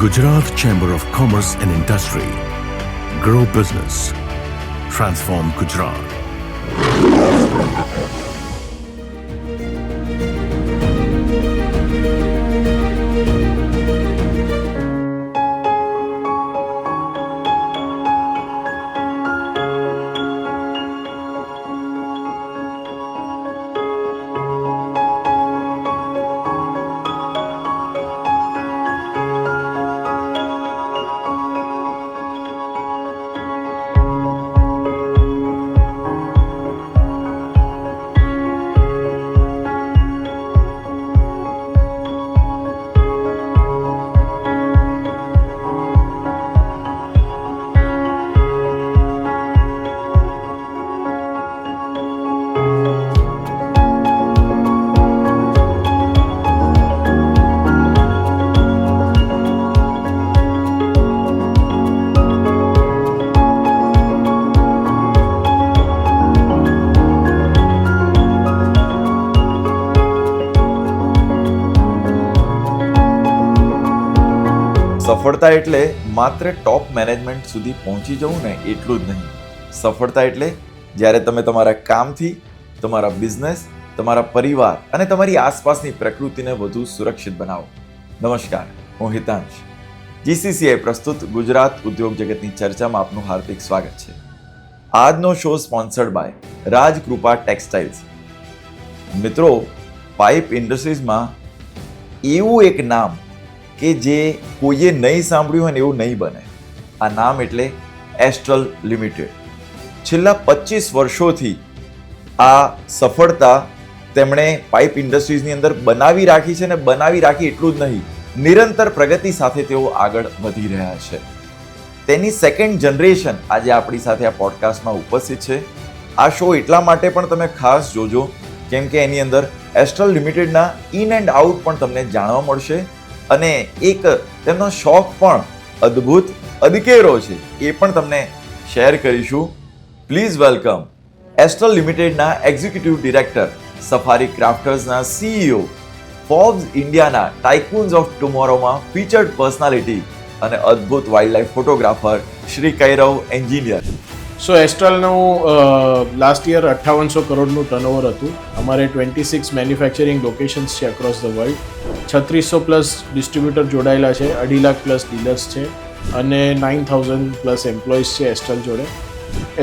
Gujarat Chamber of Commerce and Industry. Grow business. Transform Gujarat. સફળતા એટલે માત્ર top management સુધી પહોંચી જવું ને એટલું જ નહીં. સફળતા એટલે જ્યારે તમે તમારા કામથી, તમારા બિઝનેસ, તમારા પરિવાર અને તમારી આસપાસની પ્રકૃતિને વધુ સુરક્ષિત બનાવો. નમસ્કાર, હું હિતાંશ. GCCI પ્રસ્તુત ગુજરાત ઉદ્યોગ જગતની ચર્ચામાં આપનું હાર્દિક સ્વાગત છે. આજનો show sponsored by Rajkrupa textiles. મિત્રો, પાઇપ ઇન્ડસ્ટ્રીઝમાં એવું એક નામ કે જે કોઈએ નહીં સાંભળ્યું હોય ને એવું નહીં બને. આ નામ એટલે એસ્ટ્રલ લિમિટેડ. છેલ્લા 25 વર્ષોથી આ સફળતા તેમણે પાઇપ ઇન્ડસ્ટ્રીઝની અંદર બનાવી રાખી છે, ને બનાવી રાખી એટલું જ નહીં, નિરંતર પ્રગતિ સાથે તેઓ આગળ વધી રહ્યા છે. તેની સેકન્ડ જનરેશન આજે આપણી સાથે આ પોડકાસ્ટમાં ઉપસ્થિત છે. આ શો એટલા માટે પણ તમે ખાસ જોજો કેમ કે એની અંદર એસ્ટ્રલ લિમિટેડના ઇન એન્ડ આઉટ પણ તમને જાણવા મળશે, અને એક તેમનો શોખ પણ અદ્ભુત અદકેરો છે એ પણ તમને શેર કરીશું. પ્લીઝ વેલકમ એસ્ટ્રલ લિમિટેડના એક્ઝિક્યુટિવ ડિરેક્ટર, સફારી ક્રાફ્ટર્સના CEO, ફોર્બ્સ ઇન્ડિયાના ટાઇકૂન્સ ઓફ ટુમોરોમાં ફીચર્ડ પર્સનાલિટી અને અદ્ભુત wildlife photographer Shri Kairav Engineer. So એસ્ટ્રલનું લાસ્ટ યર 5800 કરોડનું ટર્નઓવર હતું. અમારે 26 મેન્યુફેક્ચરિંગ લોકેશન્સ છે across the world. 3600 plus distributor જોડાયેલા છે, 2.5 લાખ પ્લસ ડીલર્સ છે અને 9000 પ્લસ એમ્પ્લોઈઝ છે એસ્ટ્રલ જોડે.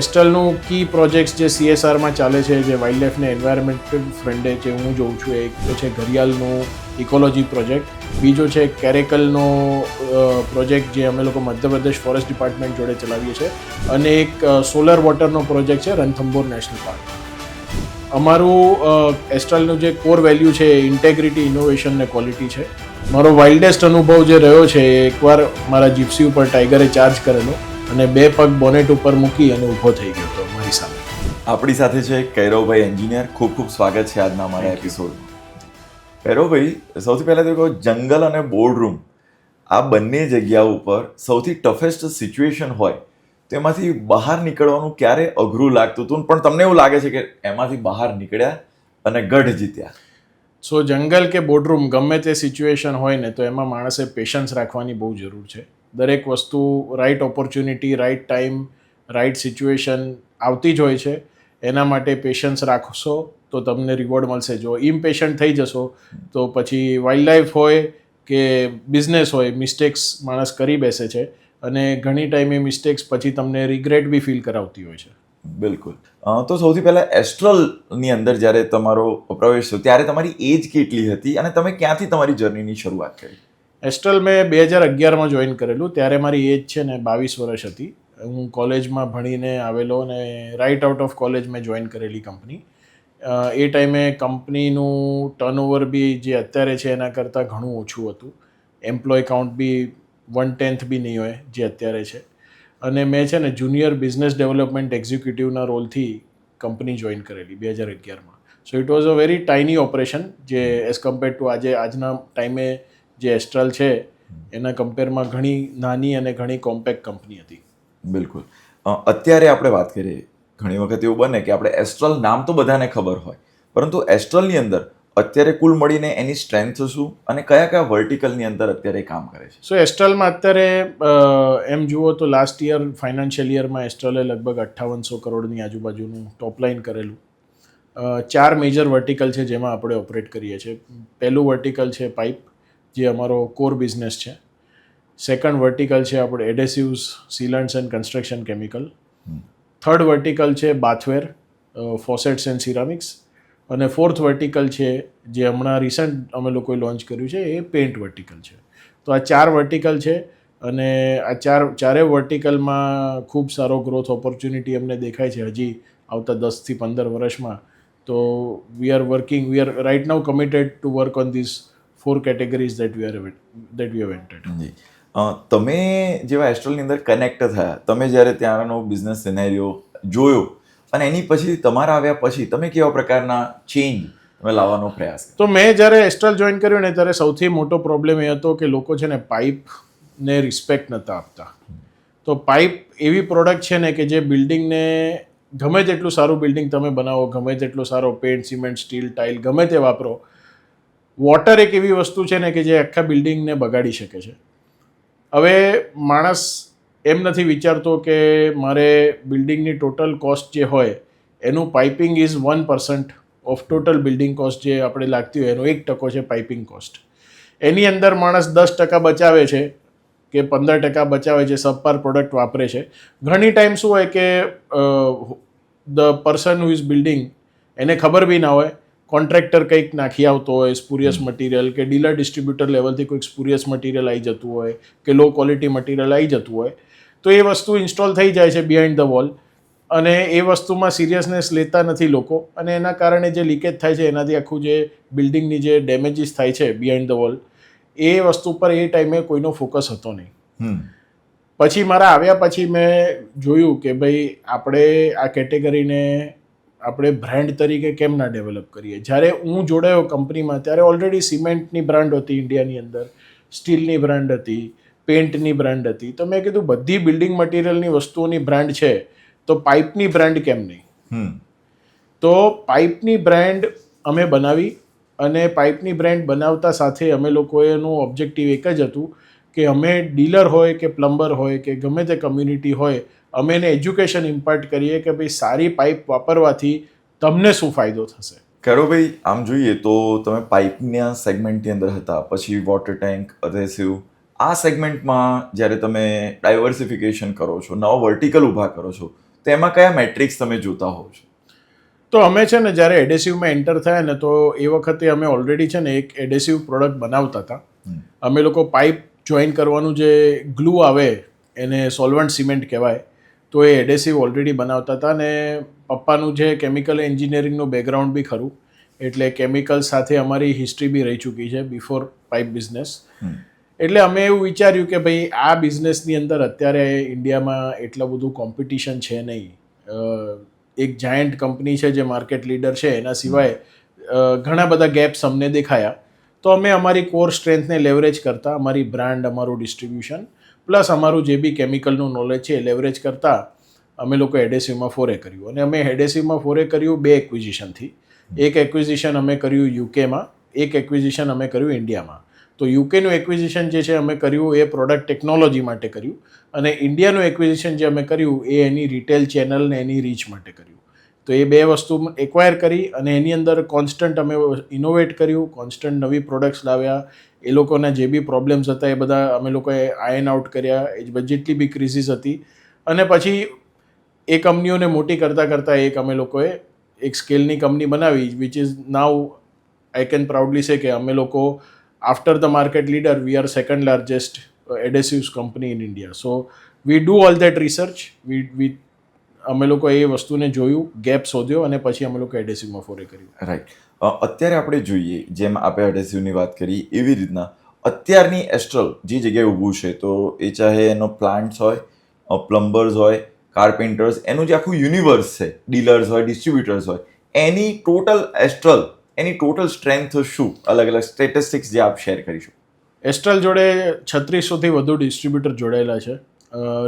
એસ્ટ્રલનું કી પ્રોજેક્ટ્સ જે CSRમાં ચાલે છે, જે વાઇલ્ડ લાઇફ ને એન્વાયરમેન્ટલ ફ્રેન્ડે જે હું જોઉં છું, એક તો છે ઘરિયાલનું ઇકોલોજી પ્રોજેક્ટ, બીજો છે કેરેકલનો પ્રોજેક્ટ જે અમે લોકો મધ્યપ્રદેશ ફોરેસ્ટ ડિપાર્ટમેન્ટ જોડે ચલાવીએ છીએ, અને એક સોલર વોટરનો પ્રોજેક્ટ છે રણથંભોર નેશનલ પાર્ક. અમારું એસ્ટ્રલનું જે કોર વેલ્યુ છે એ ઇન્ટેગ્રિટી, ઇનોવેશન ને ક્વોલિટી છે. મારો વાઇલ્ડેસ્ટ અનુભવ જે રહ્યો છે, એકવાર મારા જીપ્સી ઉપર ટાઈગરે ચાર્જ કરેલો અને 2 પગ બોનેટ ઉપર મૂકી અને ઊભો થઈ ગયો હતો મારી સામે. આપણી સાથે છે કૈરવભાઈ એન્જિનિયર. ખૂબ ખૂબ સ્વાગત છે આજના અમારા એપિસોડમાં. કૈરવભાઈ, સૌથી પહેલાં તો કહો, જંગલ અને બોર્ડરૂમ આ બંને જગ્યા ઉપર સૌથી ટફેસ્ટ સિચ્યુએશન હોય તો એમાંથી બહાર નીકળવાનું ક્યારે અઘરું લાગતું હતું, પણ તમને એવું લાગે છે કે એમાંથી બહાર નીકળ્યા અને ગઢ જીત્યા? સો જંગલ કે બોર્ડરૂમ ગમે તે સિચ્યુએશન હોય ને તો એમાં માણસે પેશન્સ રાખવાની બહુ જરૂર છે. દરેક વસ્તુ right opportunity, right time, right situation આવતી જ હોય છે. એના માટે પેશન્સ રાખશો તો તમને રિવોર્ડ મળશે. જો ઇમ્પેશન્ટ થઈ જશો તો પછી વાઇલ્ડ લાઈફ હોય કે બિઝનેસ હોય, મિસ્ટેક્સ માણસ કરી બેસે છે અને ઘણી ટાઈમ એ મિસ્ટેક્સ પછી તમને રિગ્રેટ બી ફીલ કરાવતી હોય છે. બિલકુલ. તો સૌથી પહેલાં એસ્ટ્રલની અંદર જ્યારે તમારો પ્રવેશ થયો ત્યારે તમારી એજ કેટલી હતી અને તમે ક્યાંથી તમારી જર્નીની શરૂઆત કરી? એસ્ટ્રલ મેં 2011માં જોઈન કરેલું. ત્યારે મારી એજ છે ને 22 વર્ષ હતી. હું કોલેજમાં ભણીને આવેલો અને રાઇટ આઉટ ઓફ કોલેજ મેં જોઈન કરેલી કંપની. એ ટાઈમે કંપનીનું ટર્નઓવર બી જે અત્યારે છે એના કરતાં ઘણું ઓછું હતું. એમ્પ્લોય કાઉન્ટ બી 1/10 બી નહીં હોય જે અત્યારે છે. અને મેં છે ને જુનિયર બિઝનેસ ડેવલપમેન્ટ એક્ઝિક્યુટિવના રોલથી કંપની જોઈન કરેલી 2011માં. So it was a very tiny operation, જે એઝ કમ્પેર ટુ આજના ટાઈમે જે એસ્ટ્રલ છે એના કમ્પેરમાં ઘણી નાની અને ઘણી કોમ્પેક્ટ કંપની હતી. બિલકુલ. અત્યારે આપણે વાત કરીએ, ઘણી વખત એવું બને કે આપણે એસ્ટ્રલ નામ તો બધાને ખબર હોય, પરંતુ એસ્ટ્રલની અંદર અત્યારે કુલ મળીને એની સ્ટ્રેન્થ શું અને કયા કયા વર્ટિકલની અંદર અત્યારે કામ કરે છે? સો એસ્ટ્રલમાં અત્યારે એમ જુઓ તો લાસ્ટ યર ફાઇનાન્શિયલ યરમાં એસ્ટ્રલે લગભગ 5800 કરોડની આજુબાજુનું ટોપ લાઇન કરેલું. 4 મેજર વર્ટિકલ છે જેમાં આપણે ઓપરેટ કરીએ છીએ. પહેલું વર્ટિકલ છે પાઇપ, જે અમારો કોર બિઝનેસ છે. સેકન્ડ વર્ટિકલ છે આપણે adhesives, sealants and construction chemical. Third vertical છે બાથવેર, ફોસેટ્સ એન્ડ સિરામિક્સ. અને ફોર્થ વર્ટિકલ છે જે હમણાં રિસન્ટ અમે લોકોએ લોન્ચ કર્યું છે, એ પેઇન્ટ વર્ટિકલ છે. તો આ 4 વર્ટિકલ છે અને આ ચારેય વર્ટિકલમાં ખૂબ સારો ગ્રોથ ઓપોર્ચ્યુનિટી અમને દેખાય છે હજી આવતા 10 થી 15 વર્ષમાં. તો we are right now committed to work on this 4 categories that we have entered. જી, તમે જેવા એસ્ટ્રલની અંદર કનેક્ટ થયા, તમે જ્યારે ત્યાંનો બિઝનેસ સિનેરિયો જોયો અને એની પછી તમારા આવ્યા પછી તમે કેવા પ્રકારના ચેન્જ તમે લાવવાનો પ્રયાસ કર્યો? તો મેં જ્યારે એસ્ટ્રલ જોઈન કર્યું ને ત્યારે સૌથી મોટો પ્રોબ્લેમ એ હતો કે લોકો છે ને પાઇપને રિસ્પેક્ટ નહોતા આપતા. તો પાઇપ એવી પ્રોડક્ટ છે ને કે જે બિલ્ડિંગને ગમે તેટલું સારું બિલ્ડિંગ તમે બનાવો, ગમે તેટલો સારો પેન્ટ, સિમેન્ટ, સ્ટીલ, ટાઇલ ગમે તે વાપરો, વોટર એક એવી વસ્તુ છે ને કે જે આખા બિલ્ડિંગને બગાડી શકે છે. હવે માણસ એમ નથી વિચારતો કે મારે બિલ્ડિંગની ટોટલ કોસ્ટ જે હોય એનું piping is 1% of total building cost જે આપણે લાગતી હોય એનો 1% છે પાઇપિંગ કોસ્ટ. એની અંદર માણસ 10% બચાવે છે કે 15% બચાવે છે, સબપાર પ્રોડક્ટ વાપરે છે. ઘણી ટાઈમ શું હોય કે the person who is building એને ખબર બી ના હોય, કોન્ટ્રાક્ટર કંઈક નાખી આવતો હોય સ્પુરિયસ મટીરિયલ, કે ડીલર ડિસ્ટ્રીબ્યુટર લેવલથી કોઈક સ્પુરિયસ મટીરિયલ આવી જતું હોય કે લો ક્વોલિટી મટીરિયલ આવી જતું હોય. તો એ વસ્તુ ઇન્સ્ટોલ થઈ જાય છે બિહાઇન્ડ ધ વોલ અને એ વસ્તુમાં સિરિયસનેસ લેતા નથી લોકો, અને એના કારણે જે લીકેજ થાય છે એનાથી આખું જે બિલ્ડિંગની જે ડેમેજીસ થાય છે બિહાઇન્ડ ધ વોલ, એ વસ્તુ પર એ ટાઈમે કોઈનો ફોકસ હતો નહીં. પછી મારા આવ્યા પછી મેં જોયું કે ભાઈ આપણે આ કેટેગરીને આપણે બ્રાન્ડ તરીકે કેમ ના ડેવલપ કરીએ. જ્યારે હું જોડાયો કંપનીમાં ત્યારે ઓલરેડી સિમેન્ટની બ્રાન્ડ હતી ઇન્ડિયાની અંદર, સ્ટીલની બ્રાન્ડ હતી, પેઇન્ટની બ્રાન્ડ હતી. તો મેં કીધું બધી બિલ્ડિંગ મટીરિયલની વસ્તુઓની બ્રાન્ડ છે તો પાઇપની બ્રાન્ડ કેમ નહીં? તો પાઇપની બ્રાન્ડ અમે બનાવી અને પાઇપની બ્રાન્ડ બનાવતા સાથે અમે લોકોએનું ઓબ્જેક્ટિવ એક જ હતું કે અમે ડીલર હોય કે પ્લમ્બર હોય કે ગમે તે કમ્યુનિટી હોય, અમે એને એજ્યુકેશન ઇમ્પાર્ટ કરીએ કે ભાઈ સારી પાઇપ વાપરવાથી તમને શું ફાયદો થશે. ભાઈ આમ જોઈએ તો તમે પાઇપના સેગમેન્ટની અંદર હતા, પછી વોટર ટેન્ક, અધેસિવ, આ સેગમેન્ટમાં જ્યારે તમે ડાયવર્સિફિકેશન કરો છો, નવા વર્ટિકલ ઊભા કરો છો, તો એમાં કયા મેટ્રિક્સ તમે જોતા હોવ છો? તો અમે છે ને જ્યારે એડેસિવમાં એન્ટર થયા ને તો એ વખતે અમે ઓલરેડી છે ને એક એડેસિવ પ્રોડક્ટ બનાવતા હતા. અમે લોકો પાઇપ જોઈન કરવાનું જે ગ્લુ આવે એને સોલ્વન્ટ સિમેન્ટ કહેવાય, તો એ એડેસિવ ઓલરેડી બનાવતા હતા. અને પપ્પાનું જે કેમિકલ એન્જિનિયરિંગનું બેકગ્રાઉન્ડ બી ખરું, એટલે કેમિકલ સાથે અમારી હિસ્ટ્રી બી રહી ચૂકી છે બિફોર પાઇપ બિઝનેસ. એટલે અમે એવું વિચાર્યું કે ભાઈ આ બિઝનેસની અંદર અત્યારે ઇન્ડિયામાં એટલું બધું કોમ્પિટિશન છે નહીં. એક જાયન્ટ કંપની છે જે માર્કેટ લીડર છે, એના સિવાય ઘણા બધા ગેપ્સ અમને દેખાયા. તો અમે અમારી કોર સ્ટ્રેન્થને લેવરેજ કરતા, અમારી બ્રાન્ડ, અમારું ડિસ્ટ્રીબ્યુશન પ્લસ અમારું જે બી કેમિકલનું નોલેજ છે એ લેવરેજ કરતા અમે લોકો એડેસિવમાં ફોરે કર્યું. અને અમે એડેસિવમાં ફોરે કર્યું 2 એક્વિઝિશનથી. એક એક્વિઝિશન અમે કર્યું યુકેમાં, એક એક્વિઝિશન અમે કર્યું ઇન્ડિયામાં. તો યુકેનું એક્વિઝિશન જે છે અમે કર્યું એ પ્રોડક્ટ ટેકનોલોજી માટે કર્યું, અને ઇન્ડિયાનું એક્વિઝિશન જે અમે કર્યું એ એની રિટેલ ચેનલ ને એની રીચ માટે કર્યું. તો એ 2 વસ્તુ એક્વાયર કરી અને એની અંદર કોન્સ્ટન્ટ અમે ઇનોવેટ કર્યું, કોન્સ્ટન્ટ નવી પ્રોડક્ટ્સ લાવ્યા. એ લોકોના જે બી પ્રોબ્લેમ્સ હતા એ બધા અમે લોકોએ આયન આઉટ કર્યા, જેટલી બી ક્રિસિસ હતી. અને પછી એ કંપનીઓને મોટી કરતાં કરતાં એક અમે લોકોએ એક સ્કેલની કંપની બનાવી, which is now I can proudly say કે અમે લોકો after the market leader we are second largest adhesives company in India. So we do all that research. અમે લોકો એ વસ્તુને જોયું, ગેપ શોધ્યો અને પછી અમે લોકો એડેસિવમાં ફોરે કર્યું. રાઈટ. અત્યારે આપણે જોઈએ, જેમ આપણે એડેસિવની વાત કરી એવી રીતના અત્યારની એસ્ટ્રલ જે જગ્યાએ ઊભું છે, તો એ ચાહે એનો પ્લાન્ટ્સ હોય, પ્લમ્બર્સ હોય, કાર્પેન્ટર્સ, એનું જે આખું યુનિવર્સ છે, ડીલર્સ હોય, ડિસ્ટ્રીબ્યુટર્સ હોય, એની ટોટલ એસ્ટ્રલ, એની ટોટલ સ્ટ્રેન્થ શું, અલગ અલગ સ્ટેટિસ્ટિક્સ જે આપ શેર કરીશું? એસ્ટ્રલ જોડે 3600થી વધુ ડિસ્ટ્રીબ્યુટર જોડાયેલા છે.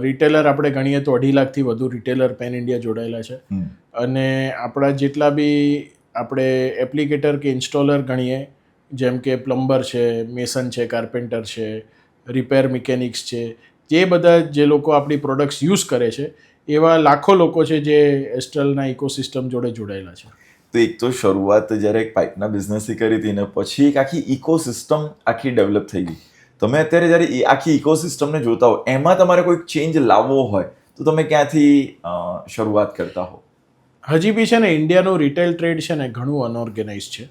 રિટેલર આપણે ગણીએ તો 2.5 લાખથી વધુ રિટેલર પેન ઇન્ડિયા જોડાયેલા છે. અને આપણા જેટલા બી આપણે એપ્લિકેટર કે ઇન્સ્ટોલર ગણીએ, જેમ કે પ્લમ્બર છે, મેસન છે, કાર્પેન્ટર છે, રિપેર મિકેનિક્સ છે, જે બધા જે લોકો આપણી પ્રોડક્ટ્સ યુઝ કરે છે એવા લાખો લોકો છે જે એસ્ટ્રલના ઇકોસિસ્ટમ જોડે જોડાયેલા છે. તો એક તો શરૂઆત જ્યારે એક પાઇપના બિઝનેસથી કરી હતી ને પછી એક આખી ઇકોસિસ્ટમ આખી ડેવલપ થઈ ગઈ. તમે અત્યારે જ્યારે એ આખી ઇકોસિસ્ટમને જોતા હો, એમાં તમારે કોઈક ચેન્જ લાવવો હોય તો તમે ક્યાંથી શરૂઆત કરતા હો? હજી બી છે ને ઇન્ડિયાનું રિટેલ ટ્રેડ છે ને ઘણું અનઓર્ગેનાઇઝ છે,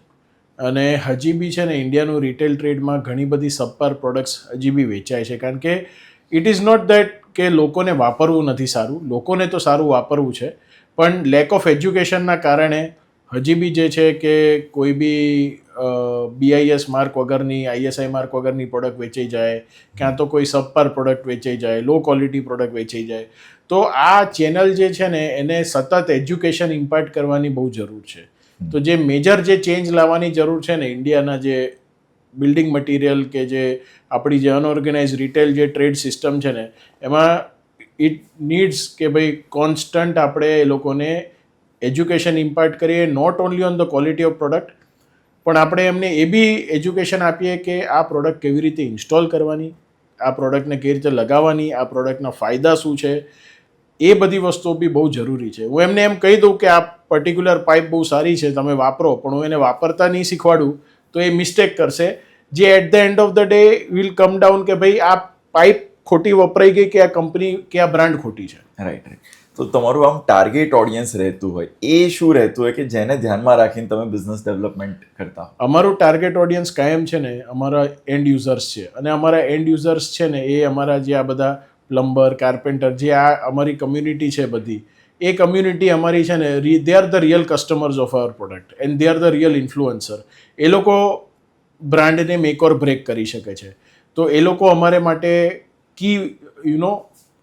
અને હજી બી છે ને ઇન્ડિયાનું રિટેલ ટ્રેડમાં ઘણી બધી સબપાર પ્રોડક્ટ્સ હજી બી વેચાય છે. કારણ કે ઇટ ઇઝ નોટ દેટ કે લોકોને વાપરવું નથી સારું, લોકોને તો સારું વાપરવું છે, પણ લેક ઓફ એજ્યુકેશનના કારણે હજી બી જે છે કે કોઈ બી BIS માર્ક વગરની, ISI માર્ક વગરની પ્રોડક્ટ વેચાઈ જાય, ક્યાં તો કોઈ સબપાર પ્રોડક્ટ વેચાઈ જાય, લો ક્વોલિટી પ્રોડક્ટ વેચાઈ જાય. તો આ ચેનલ જે છે ને એને સતત એજ્યુકેશન ઇમ્પાર્ટ કરવાની બહુ જરૂર છે. તો જે મેજર જે ચેન્જ લાવવાની જરૂર છે ને ઇન્ડિયાના જે બિલ્ડિંગ મટીરિયલ કે જે આપણી જે અનઓર્ગેનાઇઝ રિટેલ જે ટ્રેડ સિસ્ટમ છે ને, એમાં ઇટ નીડ્સ કે ભાઈ કોન્સ્ટન્ટ આપણે એ લોકોને એજ્યુકેશન ઇમ્પાર્ટ કરીએ, not only on the quality of product, પણ આપણે એમને એ બી એજ્યુકેશન આપીએ કે આ પ્રોડક્ટ કેવી રીતે ઇન્સ્ટોલ કરવાની, આ પ્રોડક્ટને કેવી રીતે લગાવવાની, આ પ્રોડક્ટના ફાયદા શું છે, એ બધી વસ્તુઓ બી બહુ જરૂરી છે. હું એમને એમ કહી દઉં કે આ પર્ટિક્યુલર પાઇપ બહુ સારી છે, તમે વાપરો, પણ હું એને વાપરતા નહીં શીખવાડું તો એ મિસ્ટેક કરશે, જે at the end of the day will come down કે ભાઈ આ પાઇપ ખોટી વપરાઈ ગઈ કે આ કંપની કે આ બ્રાન્ડ ખોટી છે. Right right. તો તમારું આમ ટાર્ગેટ ઓડિયન્સ રહેતું હોય એ શું રહેતું હોય કે જેને ધ્યાનમાં રાખીને તમે બિઝનેસ ડેવલપમેન્ટ કરતા હો? અમારું ટાર્ગેટ ઓડિયન્સ કાયમ છે ને અમારા એન્ડ યુઝર્સ છે, અને અમારા એન્ડ યુઝર્સ છે ને એ અમારા જે આ બધા પ્લમ્બર, કાર્પેન્ટર, જે આ અમારી કમ્યુનિટી છે બધી, એ કમ્યુનિટી અમારી છે ને they are the real customers of our product and they are the real influencer. એ લોકો બ્રાન્ડને મેક ઓર બ્રેક કરી શકે છે. તો એ લોકો અમારે માટે કી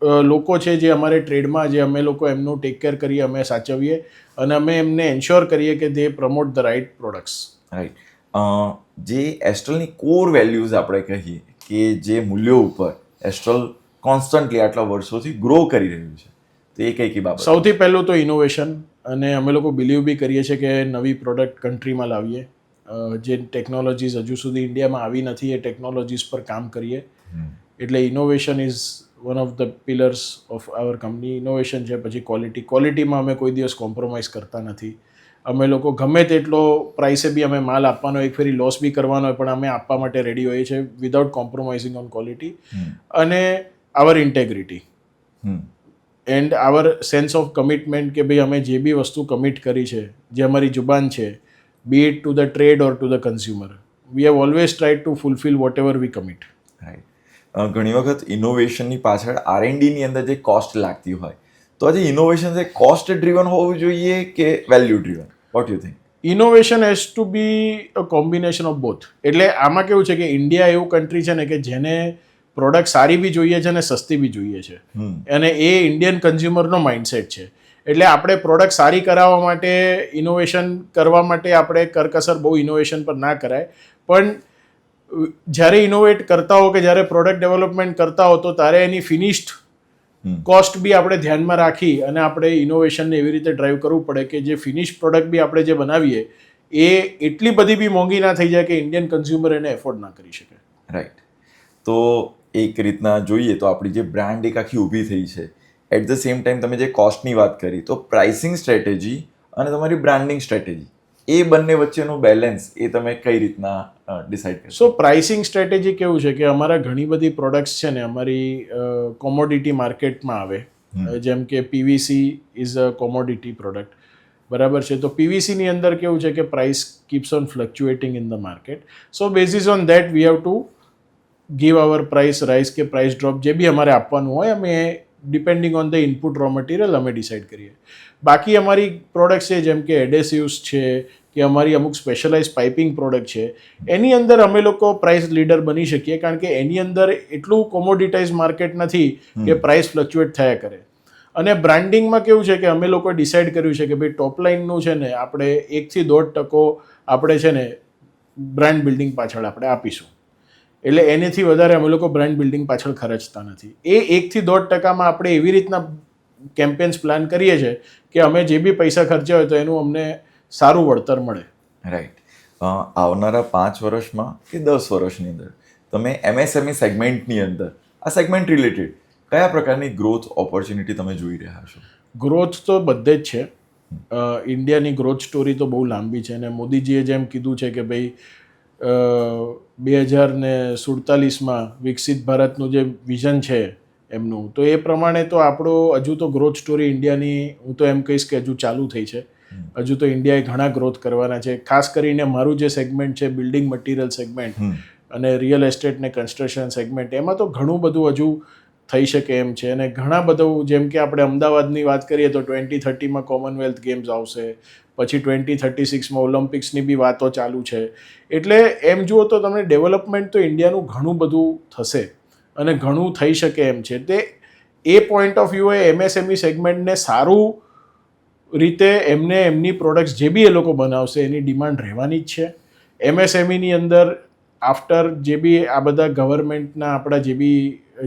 લોકો છે જે અમારે ટ્રેડમાં, જે અમે લોકો એમનું ટેક કેર કરીએ, અમે સાચવીએ અને અમે એમને એન્શ્યોર કરીએ કે they promote the right products. Right. જે એસ્ટ્રલની કોર વેલ્યુઝ આપણે કહીએ કે જે મૂલ્યો ઉપર એસ્ટ્રલ કોન્સ્ટન્ટલી આટલા વર્ષોથી ગ્રો કરી રહ્યું છે, તો એ કઈ કઈ બાબત? સૌથી પહેલું તો ઇનોવેશન, અને અમે લોકો બિલીવ બી કરીએ છીએ કે નવી પ્રોડક્ટ કન્ટ્રીમાં લાવીએ, જે ટેકનોલોજીસ હજુ સુધી ઇન્ડિયામાં આવી નથી એ ટેકનોલોજીસ પર કામ કરીએ. એટલે innovation is one of the pillars of our company. Innovation છે, પછી ક્વોલિટીમાં અમે કોઈ દિવસ કોમ્પ્રોમાઇઝ કરતા નથી. અમે લોકો ગમે તેટલો પ્રાઇસે બી અમે માલ આપવાનો, એક ફેરી લોસ બી કરવાનો હોય, પણ અમે આપવા માટે રેડી હોઈએ છીએ વિધાઉટ કોમ્પ્રોમાઇઝિંગ ઓન ક્વોલિટી. અને our integrity and our sense of commitment કે ભાઈ અમે જે બી વસ્તુ કમિટ કરી છે, જે અમારી જુબાન છે, be it to the trade or to the consumer, we have always tried to fulfil whatever we commit. Right. ઘણી વખત ઇનોવેશનની પાછળ R&Dની અંદર જે કોસ્ટ લાગતી હોય, તો આજે ઇનોવેશન છે કોસ્ટ ડ્રીવન હોવું જોઈએ કે value driven? What you think? Innovation has to be a combination of both. એટલે આમાં કેવું છે કે ઇન્ડિયા એવું કન્ટ્રી છે ને કે જેને પ્રોડક્ટ સારી બી જોઈએ છે અને સસ્તી બી જોઈએ છે, અને એ ઇન્ડિયન કન્ઝ્યુમરનો માઇન્ડસેટ છે. એટલે આપણે પ્રોડક્ટ સારી કરાવવા માટે, ઇનોવેશન કરવા માટે આપણે કરકસર બહુ ઇનોવેશન પર ના કરાય, પણ જ્યારે ઇનોવેટ કરતા હો કે જ્યારે પ્રોડક્ટ ડેવલપમેન્ટ કરતા હો તો તારે એની ફિનિશ્ડ કોસ્ટ બી આપણે ધ્યાનમાં રાખી અને આપણે ઇનોવેશનને એવી રીતે ડ્રાઈવ કરવું પડે કે જે ફિનિશ પ્રોડક્ટ બી આપણે જે બનાવીએ એ એટલી બધી બી મોંઘી ના થઈ જાય કે ઇન્ડિયન કન્ઝ્યુમર એને એફોર્ડ ના કરી શકે. રાઈટ. તો એક રીતના જોઈએ તો આપણી જે બ્રાન્ડ એક આખી ઊભી થઈ છે, એટ ધ સેમ ટાઈમ તમે જે કોસ્ટની વાત કરી, તો પ્રાઇસિંગ સ્ટ્રેટેજી અને તમારી બ્રાન્ડિંગ સ્ટ્રેટેજી, એ બંને વચ્ચેનું બેલેન્સ એ તમે કઈ રીતના ડિસાઇડ કરશો? સો પ્રાઇસિંગ સ્ટ્રેટેજી કેવું છે કે અમારા ઘણી બધી પ્રોડક્ટ્સ છે ને અમારી કોમોડિટી માર્કેટમાં આવે, જેમ કે PVC is a commodity product, બરાબર છે. તો PVCની અંદર કેવું છે કે price keeps on fluctuating in the market. So basis on that we have to give our price rise કે પ્રાઇસ ડ્રોપ, જે બી અમારે આપવાનું હોય અમે depending on the input raw material અમે ડિસાઇડ કરીએ. બાકી અમારી પ્રોડક્ટ્સ છે જેમ કે એડેસિવ્સ છે કે અમારી અમુક સ્પેશિયલાઇઝ પાઇપિંગ પ્રોડક્ટ છે, એની અંદર અમે લોકો પ્રાઇસ લીડર બની શકીએ, કારણ કે એની અંદર એટલું કોમોડિટાઇઝ માર્કેટ નથી કે પ્રાઇસ ફ્લક્ચ્યુએટ થયા કરે. અને બ્રાન્ડિંગમાં કેવું છે કે અમે લોકો ડિસાઇડ કર્યું છે કે ભાઈ ટોપ લાઇનનું છે ને આપણે 1-2% આપણે છે ને બ્રાન્ડ બિલ્ડિંગ પાછળ આપણે આપીશું. એટલે એનેથી વધારે અમે લોકો બ્રાન્ડ બિલ્ડિંગ પાછળ ખર્ચતા નથી. એ 1-2% આપણે એવી રીતના કેમ્પેન્સ પ્લાન કરીએ છીએ કે અમે જે બી પૈસા ખર્ચ્યા હોય તો એનું અમને સારું વળતર મળે. રાઈટ. આવનારા 5 વર્ષમાં કે 10 વર્ષની અંદર તમે એમએસએમઈ સેગમેન્ટની અંદર આ સેગમેન્ટ રિલેટેડ કયા પ્રકારની ગ્રોથ ઓપોર્ચ્યુનિટી તમે જોઈ રહ્યા છો? ગ્રોથ તો બધે જ છે. ઇન્ડિયાની ગ્રોથ સ્ટોરી તો બહુ લાંબી છે અને મોદીજીએ જેમ કીધું છે કે ભાઈ 2047માં વિકસિત ભારતનું જે વિઝન છે એમનું, તો એ પ્રમાણે તો આપણો હજુ તો ગ્રોથ સ્ટોરી ઇન્ડિયાની હું તો એમ કહીશ કે હજુ ચાલુ થઈ છે. હજુ તો ઇન્ડિયાએ ઘણા ગ્રોથ કરવાના છે. ખાસ કરીને મારું જે સેગમેન્ટ છે બિલ્ડિંગ મટીરિયલ સેગમેન્ટ અને રિયલ એસ્ટેટ ને કન્સ્ટ્રક્શન સેગમેન્ટ, એમાં તો ઘણું બધું હજુ થઈ શકે એમ છે. અને ઘણા બધું, જેમ કે આપણે અમદાવાદની વાત કરીએ તો 2030માં કોમનવેલ્થ ગેમ્સ આવશે, પછી 2036માં ઓલિમ્પિક્સની બી વાતો ચાલુ છે. એટલે એમ જુઓ તો તમને ડેવલપમેન્ટ તો ઇન્ડિયાનું ઘણું બધું થશે અને ઘણું થઈ શકે એમ છે. તે એ પોઈન્ટ ઓફ વ્યૂએ એમએસએમઈ સેગમેન્ટને સારું રીતે એમની પ્રોડક્ટ્સ જે બી એ લોકો બનાવશે એની ડિમાન્ડ રહેવાની જ છે. એમએસએમઈની અંદર આફ્ટર જે બી આ બધા ગવર્મેન્ટના આપણા જે બી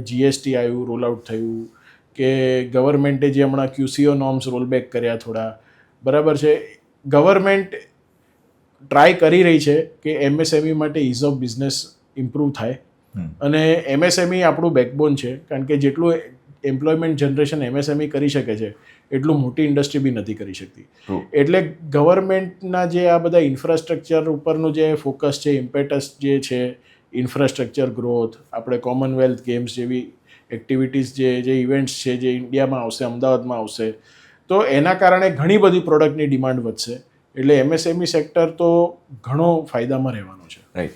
જીએસટી આવ્યું, રોલ આઉટ થયું, કે ગવર્મેન્ટે જે હમણાં ક્યુસીઓ નોર્મ્સ રોલબેક કર્યા થોડા, બરાબર છે. ગવર્મેન્ટ ટ્રાય કરી રહી છે કે એમએસએમઈ માટે ઇઝ ઓફ બિઝનેસ ઇમ્પ્રૂવ થાય અને એમએસએમઈ આપણું બેકબોન છે. કારણ કે જેટલું એમ્પ્લોયમેન્ટ જનરેશન એમએસએમઈ કરી શકે છે એટલું મોટી ઇન્ડસ્ટ્રી બી નથી કરી શકતી. એટલે ગવર્મેન્ટના જે આ બધા ઇન્ફ્રાસ્ટ્રક્ચર ઉપરનું જે ફોકસ છે, ઇમ્પેટસ જે છે, ઇન્ફ્રાસ્ટ્રક્ચર ગ્રોથ, આપણે કોમનવેલ્થ ગેમ્સ જેવી એક્ટિવિટીઝ જે ઇવેન્ટ્સ છે જે ઇન્ડિયામાં આવશે, અમદાવાદમાં આવશે, તો એના કારણે ઘણી બધી પ્રોડક્ટની ડિમાન્ડ વધશે. એટલે એમએસએમઈ સેક્ટર તો ઘણો ફાયદામાં રહેવાનો છે. રાઈટ.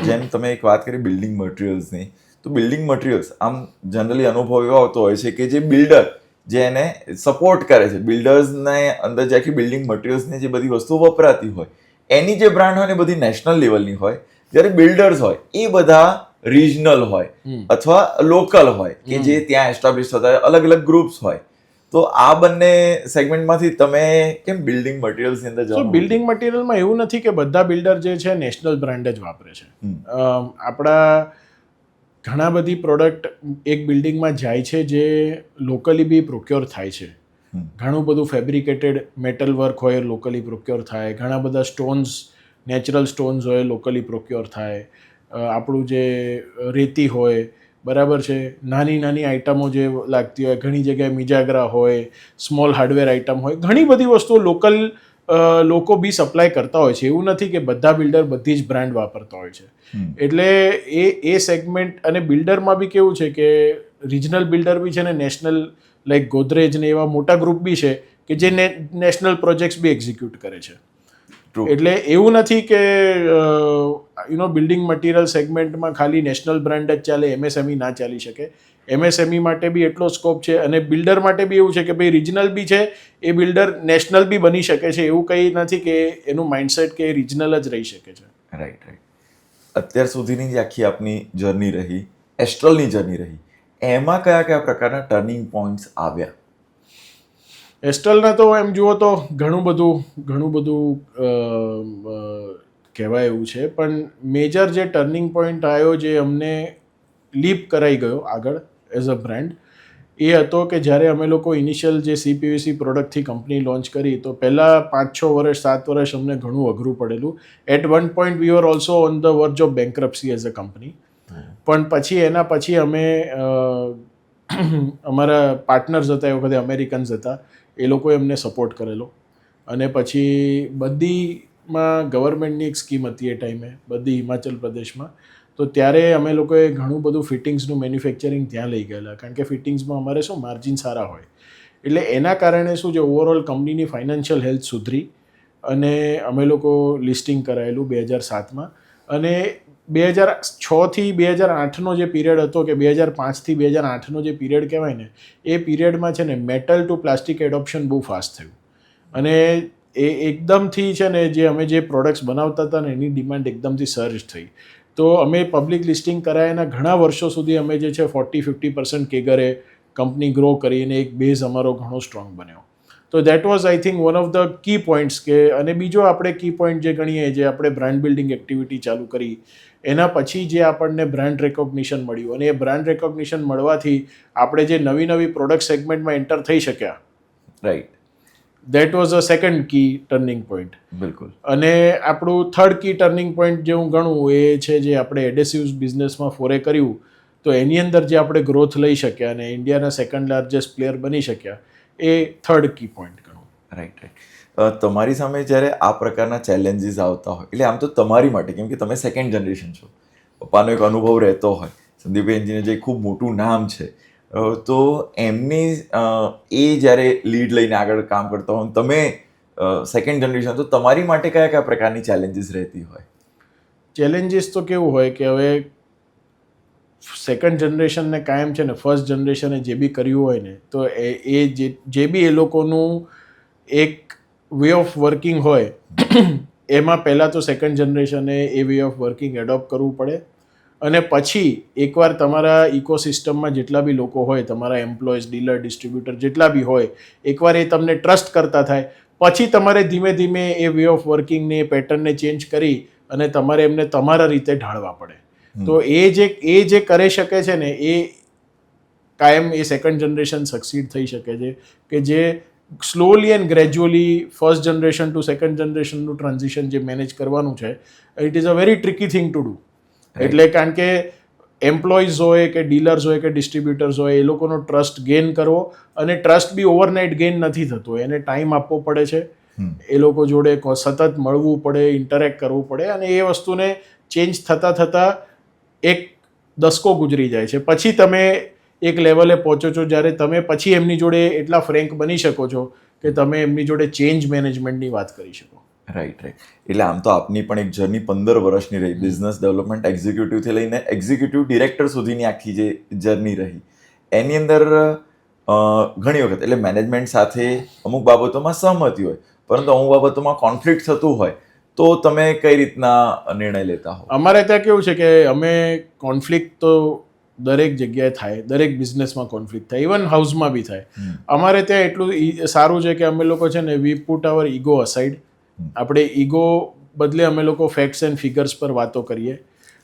જેમ તમે એક વાત કરી બિલ્ડિંગ મટીરિયલ્સની, તો બિલ્ડિંગ મટીરિયલ્સ આમ જનરલી અનુભવ એવો આવતો હોય છે કે જે બિલ્ડર જે એને સપોર્ટ કરે છે, બિલ્ડર્સને અંદર જે આખી બિલ્ડિંગ મટીરિયલ્સની જે બધી વસ્તુઓ વપરાતી હોય એની જે બ્રાન્ડ હોય ને બધી નેશનલ લેવલની હોય, જ્યારે બિલ્ડર્સ હોય એ બધા રિજનલ હોય અથવા લોકલ હોય કે જે ત્યાં એસ્ટાબ્લિશ થતા હોય, અલગ અલગ ગ્રુપ્સ હોય. તો આ બંને સેગમેન્ટમાંથી તમે કેમ બિલ્ડિંગ મટીરિયલ્સની અંદર જાઓ? બિલ્ડિંગ મટીરિયલમાં એવું નથી કે બધા બિલ્ડર જે છે નેશનલ બ્રાન્ડ જ વાપરે છે. આપણા ઘણા બધી પ્રોડક્ટ એક બિલ્ડિંગમાં જાય છે જે લોકલી બી પ્રોક્યોર થાય છે. ઘણું બધું ફેબ્રિકેટેડ મેટલ વર્ક હોય લોકલી પ્રોક્યોર થાય, ઘણા બધા સ્ટોન્સ, નેચરલ સ્ટોન્સ હોય લોકલી પ્રોક્યોર થાય, આપણું જે રેતી હોય, બરાબર છે, નાની નાની આઇટમો જે લાગતી હોય, ઘણી જગ્યાએ મિજાગરા હોય, સ્મોલ હાર્ડવેર આઇટમ હોય, ઘણી બધી વસ્તુઓ લોકલ લોકો બી સપ્લાય કરતા હોય છે. એવું નથી કે બધા બિલ્ડર બધી જ બ્રાન્ડ વાપરતા હોય છે. એટલે એ સેગમેન્ટ, અને બિલ્ડરમાં બી કેવું છે કે રિજનલ બિલ્ડર બી છે ને નેશનલ, લાઈક ગોદરેજ ને એવા મોટા ગ્રુપ બી છે કે જે નેશનલ પ્રોજેક્ટ્સ બી એક્ઝિક્યુટ કરે છે. એટલે એવું નથી કે બિલ્ડિંગ મટીરિયલ સેગમેન્ટમાં ખાલી નેશનલ બ્રાન્ડ જ ચાલે, એમએસએમઈ ના ચાલી શકે. એમએસએમઈ માટે બી એટલો સ્કોપ છે અને બિલ્ડર માટે બી એવું છે કે ભાઈ રિજનલ બી છે એ બિલ્ડર નેશનલ બી બની શકે છે. એવું કંઈ નથી કે એનું માઇન્ડસેટ કે રિજનલ જ રહી શકે છે. રાઈટ. અત્યાર સુધીની જે આખી આપની જર્ની રહી, એસ્ટ્રલની જર્ની રહી, એમાં કયા કયા પ્રકારના ટર્નિંગ પોઈન્ટ્સ આવ્યા? એસ્ટ્રલના તો એમ જુઓ તો ઘણું બધું કહેવાય એવું છે, પણ મેજર જે ટર્નિંગ પોઈન્ટ આવ્યો જે અમને લીપ કરાઈ ગયો આગળ એઝ અ બ્રાન્ડ, એ હતો કે જ્યારે અમે લોકો ઇનિશિયલ જે CPVC પ્રોડક્ટથી કંપની લોન્ચ કરી તો પહેલાં 5-6 વર્ષ 7 વર્ષ અમને ઘણું અઘરું પડેલું. At one point we are also on the verge of bankruptcy as a company. પણ એના પછી અમે અમારા પાર્ટનર્સ હતા એ વખતે અમેરિકન્સ હતા, એ લોકોએ અમને સપોર્ટ કરેલો. અને પછી બધીમાં ગવર્મેન્ટની એક સ્કીમ હતી એ ટાઈમે, બધી હિમાચલ પ્રદેશમાં, તો ત્યારે અમે લોકોએ ઘણું બધું ફિટિંગ્સનું મેન્યુફેક્ચરિંગ ત્યાં લઈ ગયેલા, કારણ કે ફિટિંગ્સમાં અમારે શું માર્જિન સારા હોય. એટલે એના કારણે શું છે, ઓવરઓલ કંપનીની ફાઇનાન્શિયલ હેલ્થ સુધરી અને અમે લોકો લિસ્ટિંગ કરાયેલું 2007માં. અને 2006થી 2008નો જે પીરિયડ હતો, કે 2005થી 2008નો જે પીરિયડ કહેવાય ને, એ પીરિયડમાં છે ને મેટલ ટુ પ્લાસ્ટિક એડોપ્શન બહુ ફાસ્ટ થયું. અને એ એકદમથી છે ને અમે જે પ્રોડક્ટ્સ બનાવતા હતા ને એની ડિમાન્ડ એકદમથી સર્જ થઈ. તો અમે પબ્લિક લિસ્ટિંગ કરાયાના ઘણા વર્ષો સુધી અમે જે છે 40-50% કેગરે કંપની ગ્રો કરીને એક બેઝ અમારો ઘણો સ્ટ્રોંગ બન્યો. તો that was I think one of the key points. કે અને બીજો આપણે કી પોઈન્ટ જે ગણીએ, જે આપણે બ્રાન્ડ બિલ્ડિંગ એક્ટિવિટી ચાલુ કરી, એના પછી જે આપણને બ્રાન્ડ રેકોગ્નિશન મળ્યું, અને એ બ્રાન્ડ રેકોગ્નિશન મળવાથી આપણે જે નવી પ્રોડક્ટ સેગમેન્ટમાં એન્ટર થઈ શક્યા. Right. That was a second key turning point. બિલકુલ. અને આપણું થર્ડ કી ટર્નિંગ પોઈન્ટ જે હું ગણું એ છે જે આપણે એડેસિવ્સ બિઝનેસમાં ફોરે કર્યું, તો એની અંદર જે આપણે ગ્રોથ લઈ શક્યા અને ઇન્ડિયાના સેકન્ડ લાર્જેસ્ટ પ્લેયર બની શક્યા, એ થર્ડ કી પોઈન્ટ ગણું. Right right. તમારી સામે જ્યારે આ પ્રકારના ચેલેન્જીસ આવતા હોય, એટલે આમ તો તમારી માટે, કેમ કે તમે સેકન્ડ જનરેશન છો, પપ્પાનો એક અનુભવ રહેતો હોય, સંદીપભાઈ એન્જિનિયર જે ખૂબ મોટું નામ છે, તો એમની એ જ્યારે લીડ લઈને આગળ કામ કરતા હોય, તમે સેકન્ડ જનરેશન, તો તમારી માટે કયા કયા પ્રકારની ચેલેન્જીસ રહેતી હોય? ચેલેન્જીસ તો કેવું હોય કે હવે સેકન્ડ જનરેશનને કાયમ છે ને ફર્સ્ટ જનરેશને જે બી કર્યું હોય ને, તો એ જે બી એ લોકોનું એક વે ઓફ વર્કિંગ હોય, એમાં પહેલાં તો સેકન્ડ જનરેશને એ વે ઓફ વર્કિંગ એડોપ્ટ કરવું પડે. અને પછી એકવાર તમારા ઇકોસિસ્ટમમાં જેટલા બી લોકો હોય, તમારા એમ્પ્લોઈઝ, ડીલર, ડિસ્ટ્રીબ્યુટર જેટલા બી હોય, એકવાર એ તમને ટ્રસ્ટ કરતા થાય, પછી તમારે ધીમે ધીમે એ વે ઓફ વર્કિંગને, એ પેટર્નને ચેન્જ કરી અને તમારે એમને તમારા રીતે ઢાળવા પડે. તો એ જે કરી શકે છે ને, એ કાયમ એ સેકન્ડ જનરેશન સક્સીડ થઈ શકે છે, કે જે slowly and gradually first generation to second જનરેશનનું ટ્રાન્ઝિશન જે મેનેજ કરવાનું છે, it is a very tricky thing to do. એટલે કારણ કે એમ્પ્લોઈઝ હોય કે ડીલર્સ હોય કે ડિસ્ટ્રીબ્યુટર્સ હોય, એ લોકોનો ટ્રસ્ટ ગેઇન કરવો, અને ટ્રસ્ટ બી ઓવરનાઇટ ગેઇન નથી થતો, એને ટાઈમ આપવો પડે છે, એ લોકો જોડે સતત મળવું પડે, ઇન્ટરેક્ટ કરવું પડે, અને એ વસ્તુને ચેન્જ થતાં થતાં એક દસકો ગુજરી જાય છે. પછી તમે એક લેવલે પહોંચો છો જ્યારે તમે પછી એમની જોડે એટલા ફ્રેન્ક બની શકો છો કે તમે એમની જોડે ચેન્જ મેનેજમેન્ટની વાત કરી શકો. Right right. એટલે આમ તો આપની પણ એક જર્ની 15 વર્ષની રહી, બિઝનેસ ડેવલપમેન્ટ એક્ઝિક્યુટિવથી લઈને એક્ઝિક્યુટિવ ડિરેક્ટર સુધીની આખી જે જર્ની રહી, એની અંદર ઘણી વખત એટલે મેનેજમેન્ટ સાથે અમુક બાબતોમાં સહમતી હોય, પરંતુ અમુક બાબતોમાં કોન્ફ્લિક્ટ થતું હોય, તો તમે કઈ રીતના નિર્ણય લેતા હો? અમારે ત્યાં કેવું છે કે અમે કોન્ફ્લિક્ટ તો દરેક જગ્યાએ થાય, દરેક બિઝનેસમાં કોન્ફ્લિક્ટ થાય, ઇવન હાઉસમાં બી થાય. અમારે ત્યાં એટલું સારું છે કે અમે લોકો છે ને, વી પુટ અવર ઈગો અસાઇડ. આપણે ઈગો બદલે અમે લોકો ફેક્ટ્સ એન્ડ ફિગર્સ પર વાતો કરીએ,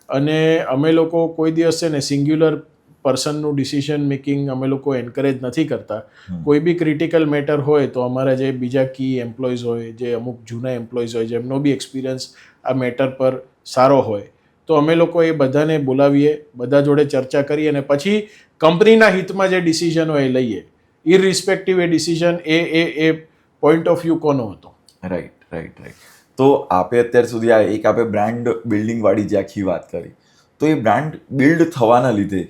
અને અમે લોકો કોઈ દિવસ છે ને સિંગ્યુલર પર્સનનું ડિસિઝન મેકિંગ અમે લોકો એન્કરેજ નથી કરતા. કોઈ બી ક્રિટિકલ મેટર હોય તો અમારા જે બીજા કી એમ્પ્લોઈઝ હોય, જે અમુક જૂના એમ્પ્લોઈઝ હોય, જેમનો બી એક્સપિરિયન્સ આ મેટર પર સારો હોય, તો અમે લોકો એ બધાને બોલાવીએ, બધા જોડે ચર્ચા કરીએ, અને પછી કંપનીના હિતમાં જે ડિસિઝન હોય એ લઈએ, irrespective A decision A point of view કોનો હતો. Right right right. તો આપે અત્યાર સુધી આ એક આપણે બ્રાન્ડ બિલ્ડિંગ વાળી જે આખી વાત કરી, તો એ બ્રાન્ડ બિલ્ડ થવાના લીધે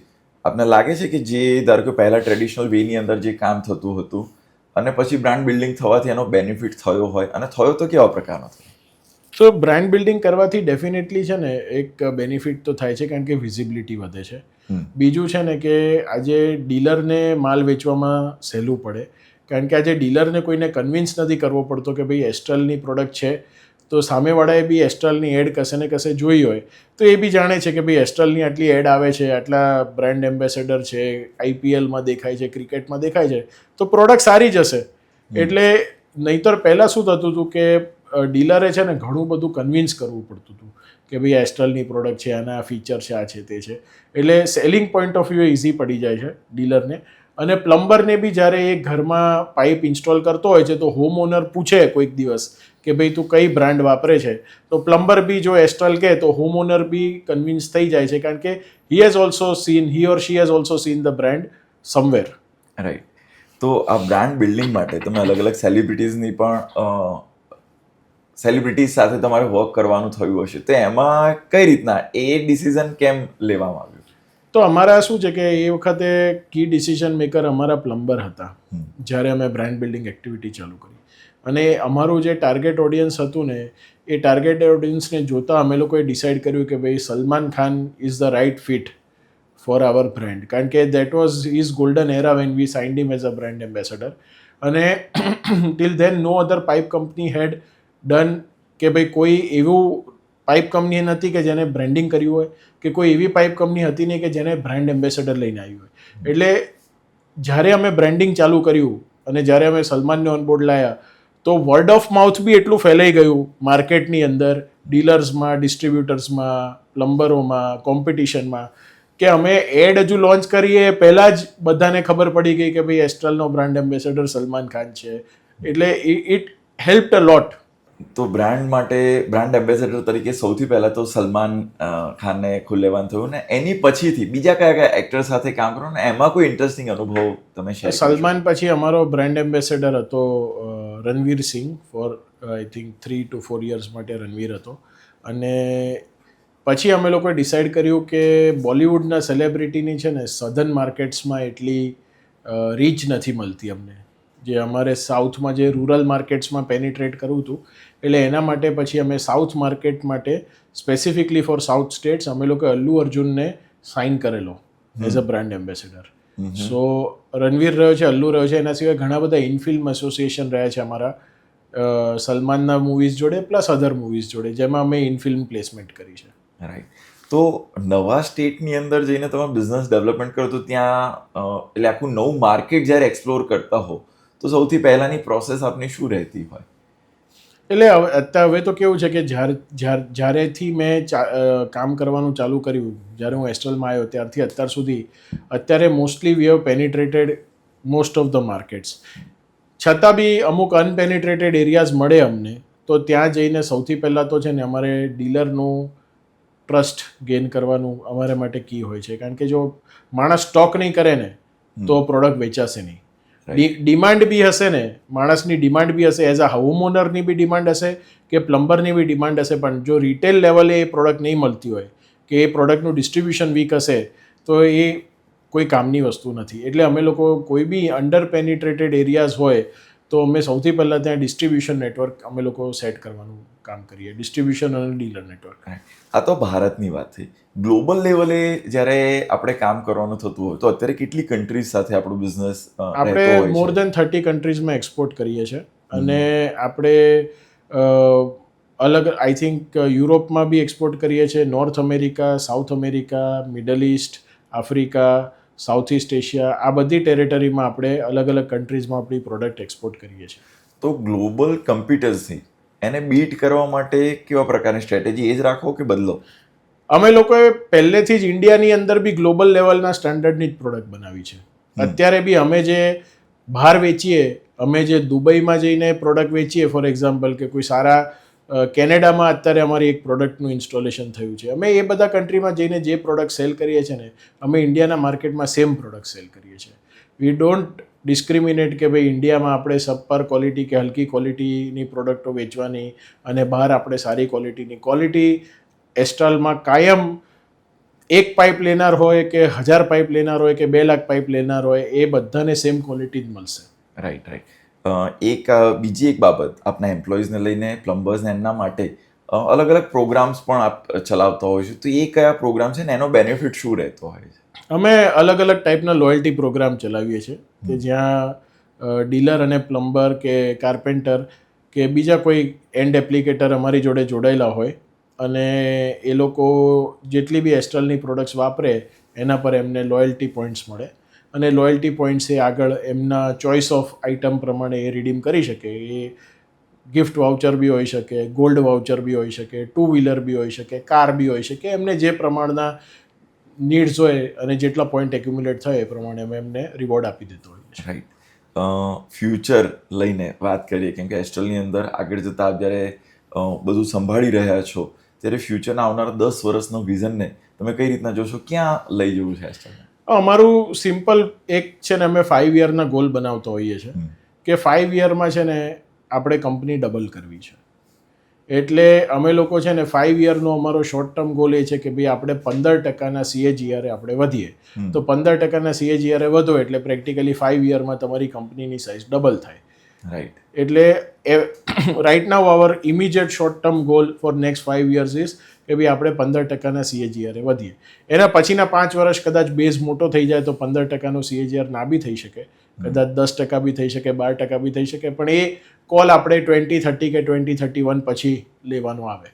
આપને લાગે છે કે જે ધારો કે પહેલાં ટ્રેડિશનલ વેની અંદર જે કામ થતું હતું અને પછી બ્રાન્ડ બિલ્ડિંગ થવાથી એનો બેનિફિટ થયો હોય, અને થયો તો કેવા પ્રકારનો થયો? સો બ્રાન્ડ બિલ્ડિંગ કરવાથી ડેફિનેટલી છે ને એક બેનિફિટ તો થાય છે, કારણ કે વિઝિબિલિટી વધે છે. બીજું છે ને કે આજે ડીલરને માલ વેચવામાં સહેલું પડે, કારણ કે આજે ડીલરને કોઈને કન્વિન્સ નથી કરવો પડતો કે ભાઈ એસ્ટ્રલની પ્રોડક્ટ છે, તો સામેવાળાએ બી એસ્ટ્રલની એડ કશે ને કશે જોઈ હોય તો એ બી જાણે છે કે ભાઈ એસ્ટ્રલની આટલી એડ આવે છે, આટલા બ્રાન્ડ એમ્બેસેડર છે, આઈપીએલમાં દેખાય છે, ક્રિકેટમાં દેખાય છે, તો પ્રોડક્ટ સારી જ હશે. એટલે નહીંતર પહેલાં શું થતું હતું કે ડીલરે છે ને ઘણું બધું કન્વિન્સ કરવું પડતું હતું કે ભાઈ એસ્ટ્રલની પ્રોડક્ટ છે, આના ફીચર છે, આ છે, તે છે. એટલે selling point of view easy પડી જાય છે ડીલરને. અને પ્લમ્બરને બી જ્યારે એ ઘરમાં પાઇપ ઇન્સ્ટોલ કરતો હોય છે, તો હોમ ઓનર પૂછે કોઈક દિવસ કે ભાઈ તું કઈ બ્રાન્ડ વાપરે છે, તો પ્લમ્બર બી જો એસ્ટ્રલ કહે તો હોમ ઓનર બી કન્વિન્સ થઈ જાય છે, કારણ કે he or she has also seen the brand somewhere. Right. તો આ બ્રાન્ડ બિલ્ડિંગ માટે તમે અલગ અલગ સેલિબ્રિટીઝની પણ સેલિબ્રિટીઝ સાથે તમારે વર્ક કરવાનું થયું હશે, તો એમાં કઈ રીતના એ ડિસિઝન કેમ લેવામાં આવ્યું? તો અમારા શું છે કે એ વખતે કી ડિસિઝન મેકર અમારા પ્લમ્બર હતા જ્યારે અમે બ્રાન્ડ બિલ્ડિંગ એક્ટિવિટી ચાલુ કરી. અને અમારું જે ટાર્ગેટ ઓડિયન્સ હતું ને, એ ટાર્ગેટ ઓડિયન્સને જોતાં અમે લોકોએ ડિસાઇડ કર્યું કે ભાઈ Salman Khan is the right fit for our brand, કારણ કે that was his golden era when we signed him as a brand ambassador. અને till then no other pipe company had done, કે ભાઈ કોઈ એવું પાઇપ કંપની નથી કે જેને બ્રાન્ડિંગ કર્યું હોય, કે કોઈ એવી પાઇપ કંપની હતી નહીં કે જેને બ્રાન્ડ એમ્બેસેડર લઈને આવ્યું હોય. એટલે જ્યારે અમે બ્રાન્ડિંગ ચાલુ કર્યું અને જ્યારે અમે સલમાનને ઓનબોર્ડ લાવ્યા, તો વર્ડ ઓફ માઉથ બી એટલું ફેલાઈ ગયું માર્કેટની અંદર, ડીલર્સમાં, ડિસ્ટ્રીબ્યુટર્સમાં, પ્લમ્બરોમાં, કોમ્પિટિશનમાં, કે અમે એડ હજુ લોન્ચ કરીએ પહેલાં જ બધાને ખબર પડી ગઈ કે ભાઈ એસ્ટ્રલનો બ્રાન્ડ એમ્બેસેડર સલમાન ખાન છે, એટલે ઇટ હેલ્પ્ડ અ લોટ. તો બ્રાન્ડ માટે બ્રાન્ડ એમ્બેસેડર તરીકે સૌથી પહેલા તો સલમાન ખાનને ખુલ્લેવાનું થયું ને એની પછીથી બીજા કયા કયા એક્ટર સાથે કામ કરો ને એમાં કોઈ ઇન્ટરેસ્ટિંગ અનુભવ તમે શેર સલમાન પછી અમારો બ્રાન્ડ એમ્બેસેડર હતો Ranveer Singh four I think 3 to 4 years માટે રણવીર હતો. અને પછી અમે લોકોએ ડિસાઇડ કર્યું કે બોલિવૂડના સેલિબ્રિટીની છે ને સધન માર્કેટ્સમાં એટલી રીચ નથી મળતી અમને, જે અમારે સાઉથમાં જે રૂરલ માર્કેટ્સમાં પેનિટ્રેટ કરવું હતું. એટલે એના માટે પછી અમે સાઉથ માર્કેટ માટે સ્પેસિફિકલી ફોર સાઉથ સ્ટેટ્સ અમે લોકોએ અલ્લુ અર્જુનને સાઇન કરેલો એઝ અ બ્રાન્ડ એમ્બેસેડર. સો રણવીર રહ્યો છે, અલ્લુ રહ્યો છે, એના સિવાય ઘણા બધા ઇન ફિલ્મ એસોસિએશન રહ્યા છે અમારા સલમાનના મૂવીઝ જોડે પ્લસ અધર મૂવીઝ જોડે, જેમાં અમે ઇન ફિલ્મ પ્લેસમેન્ટ કરી છે. રાઈટ. તો નવા સ્ટેટની અંદર જઈને તમે બિઝનેસ ડેવલપમેન્ટ કરો તો ત્યાં એટલે આખું નવું માર્કેટ જ્યારે એક્સપ્લોર કરતા હો તો સૌથી પહેલાંની પ્રોસેસ આપની શું રહેતી હોય? એટલે હવે તો કેવું છે કે જ્યારેથી મેં કામ કરવાનું ચાલુ કર્યું, જ્યારે હું એસ્ટ્રલમાં આવ્યો ત્યારથી અત્યાર સુધી, અત્યારે mostly we have penetrated most of the markets. છતાં બી અમુક અનપેનિટ્રેટેડ એરિયાઝ મળે અમને, તો ત્યાં જઈને સૌથી પહેલાં તો છે ને અમારે ડીલરનું ટ્રસ્ટ ગેઇન કરવાનું અમારા માટે કી હોય છે. કારણ કે જો માણસ સ્ટોક નહીં કરે ને તો પ્રોડક્ટ વેચાશે નહીં. ડિમાન્ડ બી હશે ને, માણસની ડિમાન્ડ બી હશે, એઝ અ હોમ ઓનરની બી ડિમાન્ડ હશે કે પ્લમ્બરની બી ડિમાન્ડ હશે, પણ જો રિટેલ લેવલે એ પ્રોડક્ટ નહીં મળતી હોય કે એ પ્રોડક્ટનું ડિસ્ટ્રીબ્યુશન વીક હશે તો એ કોઈ કામની વસ્તુ નથી. એટલે અમે લોકો કોઈ બી અંડર પેનિટ્રેટેડ એરિયાઝ હોય તો અમે સૌથી પહેલાં ત્યાં ડિસ્ટ્રીબ્યુશન નેટવર્ક અમે લોકો સેટ કરવાનું કામ કરીએ, ડિસ્ટ્રીબ્યુશન અને ડીલર નેટવર્ક. આ તો ભારતની વાત થઈ. ગ્લોબલ લેવલે જ્યારે આપણે કામ કરવાનું થતું હોય તો અત્યારે કેટલી કન્ટ્રીઝ સાથે આપણું બિઝનેસ આપણે મોર દેન 30 કન્ટ્રીઝમાં એક્સપોર્ટ કરીએ છીએ. અને આપણે અલગ આઈ થિંક યુરોપમાં બી એક્સપોર્ટ કરીએ છીએ, north America, south America, middle east, Africa, south east Asia, આ બધી ટેરેટરીમાં આપણે અલગ અલગ કન્ટ્રીઝમાં આપણી પ્રોડક્ટ એક્સપોર્ટ કરીએ છીએ. તો ગ્લોબલ કમ્પ્યુટર્સથી એને બીટ કરવા માટે કેવા પ્રકારની સ્ટ્રેટેજી એ જ રાખો કે બદલો? અમે લોકોએ પહેલેથી જ ઇન્ડિયાની અંદર બી ગ્લોબલ લેવલના સ્ટાન્ડર્ડની જ પ્રોડક્ટ બનાવી છે. અત્યારે બી અમે જે બહાર વેચીએ, અમે જે દુબઈમાં જઈને પ્રોડક્ટ વેચીએ, ફોર એક્ઝામ્પલ કે કોઈ સારા કેનેડામાં અત્યારે અમારી એક પ્રોડક્ટનું ઇન્સ્ટોલેશન થયું છે. અમે એ બધા કન્ટ્રીમાં જઈને જે પ્રોડક્ટ સેલ કરીએ છીએ ને, અમે ઇન્ડિયાના માર્કેટમાં સેમ પ્રોડક્ટ સેલ કરીએ છીએ. વી ડોન્ટ ડિસ્ક્રિમિનેટ કે ભાઈ ઇન્ડિયામાં આપણે સબપર ક્વોલિટી કે હલકી ક્વોલિટીની પ્રોડક્ટો વેચવાની અને બહાર આપણે સારી ક્વોલિટી એસ્ટ્રલમાં કાયમ એક પાઇપ લેનાર હોય કે 1000 પાઇપ લેનાર હોય કે 2 લાખ પાઇપ લેનાર હોય, એ બધાને સેમ ક્વોલિટી જ મળશે. રાઈટ. બીજી એક બાબત, આપના એમ્પ્લોઈઝને લઈને પ્લમ્બર્સને એમના માટે અલગ અલગ પ્રોગ્રામ્સ પણ આપ ચલાવતા હોય છે, તો એ કયા પ્રોગ્રામ છે ને એનો બેનિફિટ શું રહેતો હોય છે? અમે અલગ અલગ ટાઈપના લોયલ્ટી પ્રોગ્રામ ચલાવીએ છીએ કે જ્યાં ડીલર અને પ્લમ્બર કે કાર્પેન્ટર કે બીજા કોઈ એન્ડ એપ્લિકેટર અમારી જોડે જોડાયેલા હોય અને એ લોકો જેટલી બી એસ્ટ્રલની પ્રોડક્ટ્સ વાપરે એના પર એમને લોયલ્ટી પોઈન્ટ્સ મળે. અને લોયલ્ટી પોઈન્ટ્સ એ આગળ એમના ચોઇસ ઓફ આઇટમ પ્રમાણે એ રિડીમ કરી શકે. એ ગિફ્ટ વાઉચર બી હોઈ શકે, ગોલ્ડ વાઉચર બી હોઈ શકે, 2 વ્હીલર બી હોઈ શકે, કાર બી હોઈ શકે. એમને જે પ્રમાણના નીડ્સ હોય અને જેટલા પોઈન્ટ એક્યુમ્યુલેટ થાય એ પ્રમાણે અમે એમને રિવોર્ડ આપી દેતો હોઈએ છીએ. રાઈટ. ફ્યુચર લઈને વાત કરીએ, કેમ કે એસ્ટ્રલની અંદર આગળ જતાં આપ જ્યારે બધું સંભાળી રહ્યા છો ત્યારે ફ્યુચરના આવનારા 10 વર્ષનો વિઝનને તમે કઈ રીતના જોશો? ક્યાં લઈ જવું છે એસ્ટ્રલને? અમારું સિમ્પલ એક છે ને, અમે 5 યરના ગોલ બનાવતા હોઈએ છીએ કે 5 યરમાં છે ને આપણે કંપની ડબલ કરવી છે. એટલે અમે લોકો છે ને 5 યરનો અમારો શોર્ટ ટર્મ ગોલ એ છે કે ભાઈ આપણે 15% CAGR આપણે વધીએ. તો 15% CAGR વધો એટલે પ્રેક્ટિકલી 5 યરમાં તમારી કંપનીની સાઇઝ ડબલ થાય. રાઈટ. એટલે right now our immediate short term goal for next 5 years is કે ભાઈ આપણે 15% CAGR વધીએ. એના પછીના 5 વર્ષ કદાચ બેઝ મોટો થઈ જાય તો 15% CAGR ના બી થઈ શકે, કદાચ 10% બી થઈ શકે, 12% બી થઈ શકે, પણ એ કોલ આપણે 2030 કે 2031 પછી લેવાનું આવે.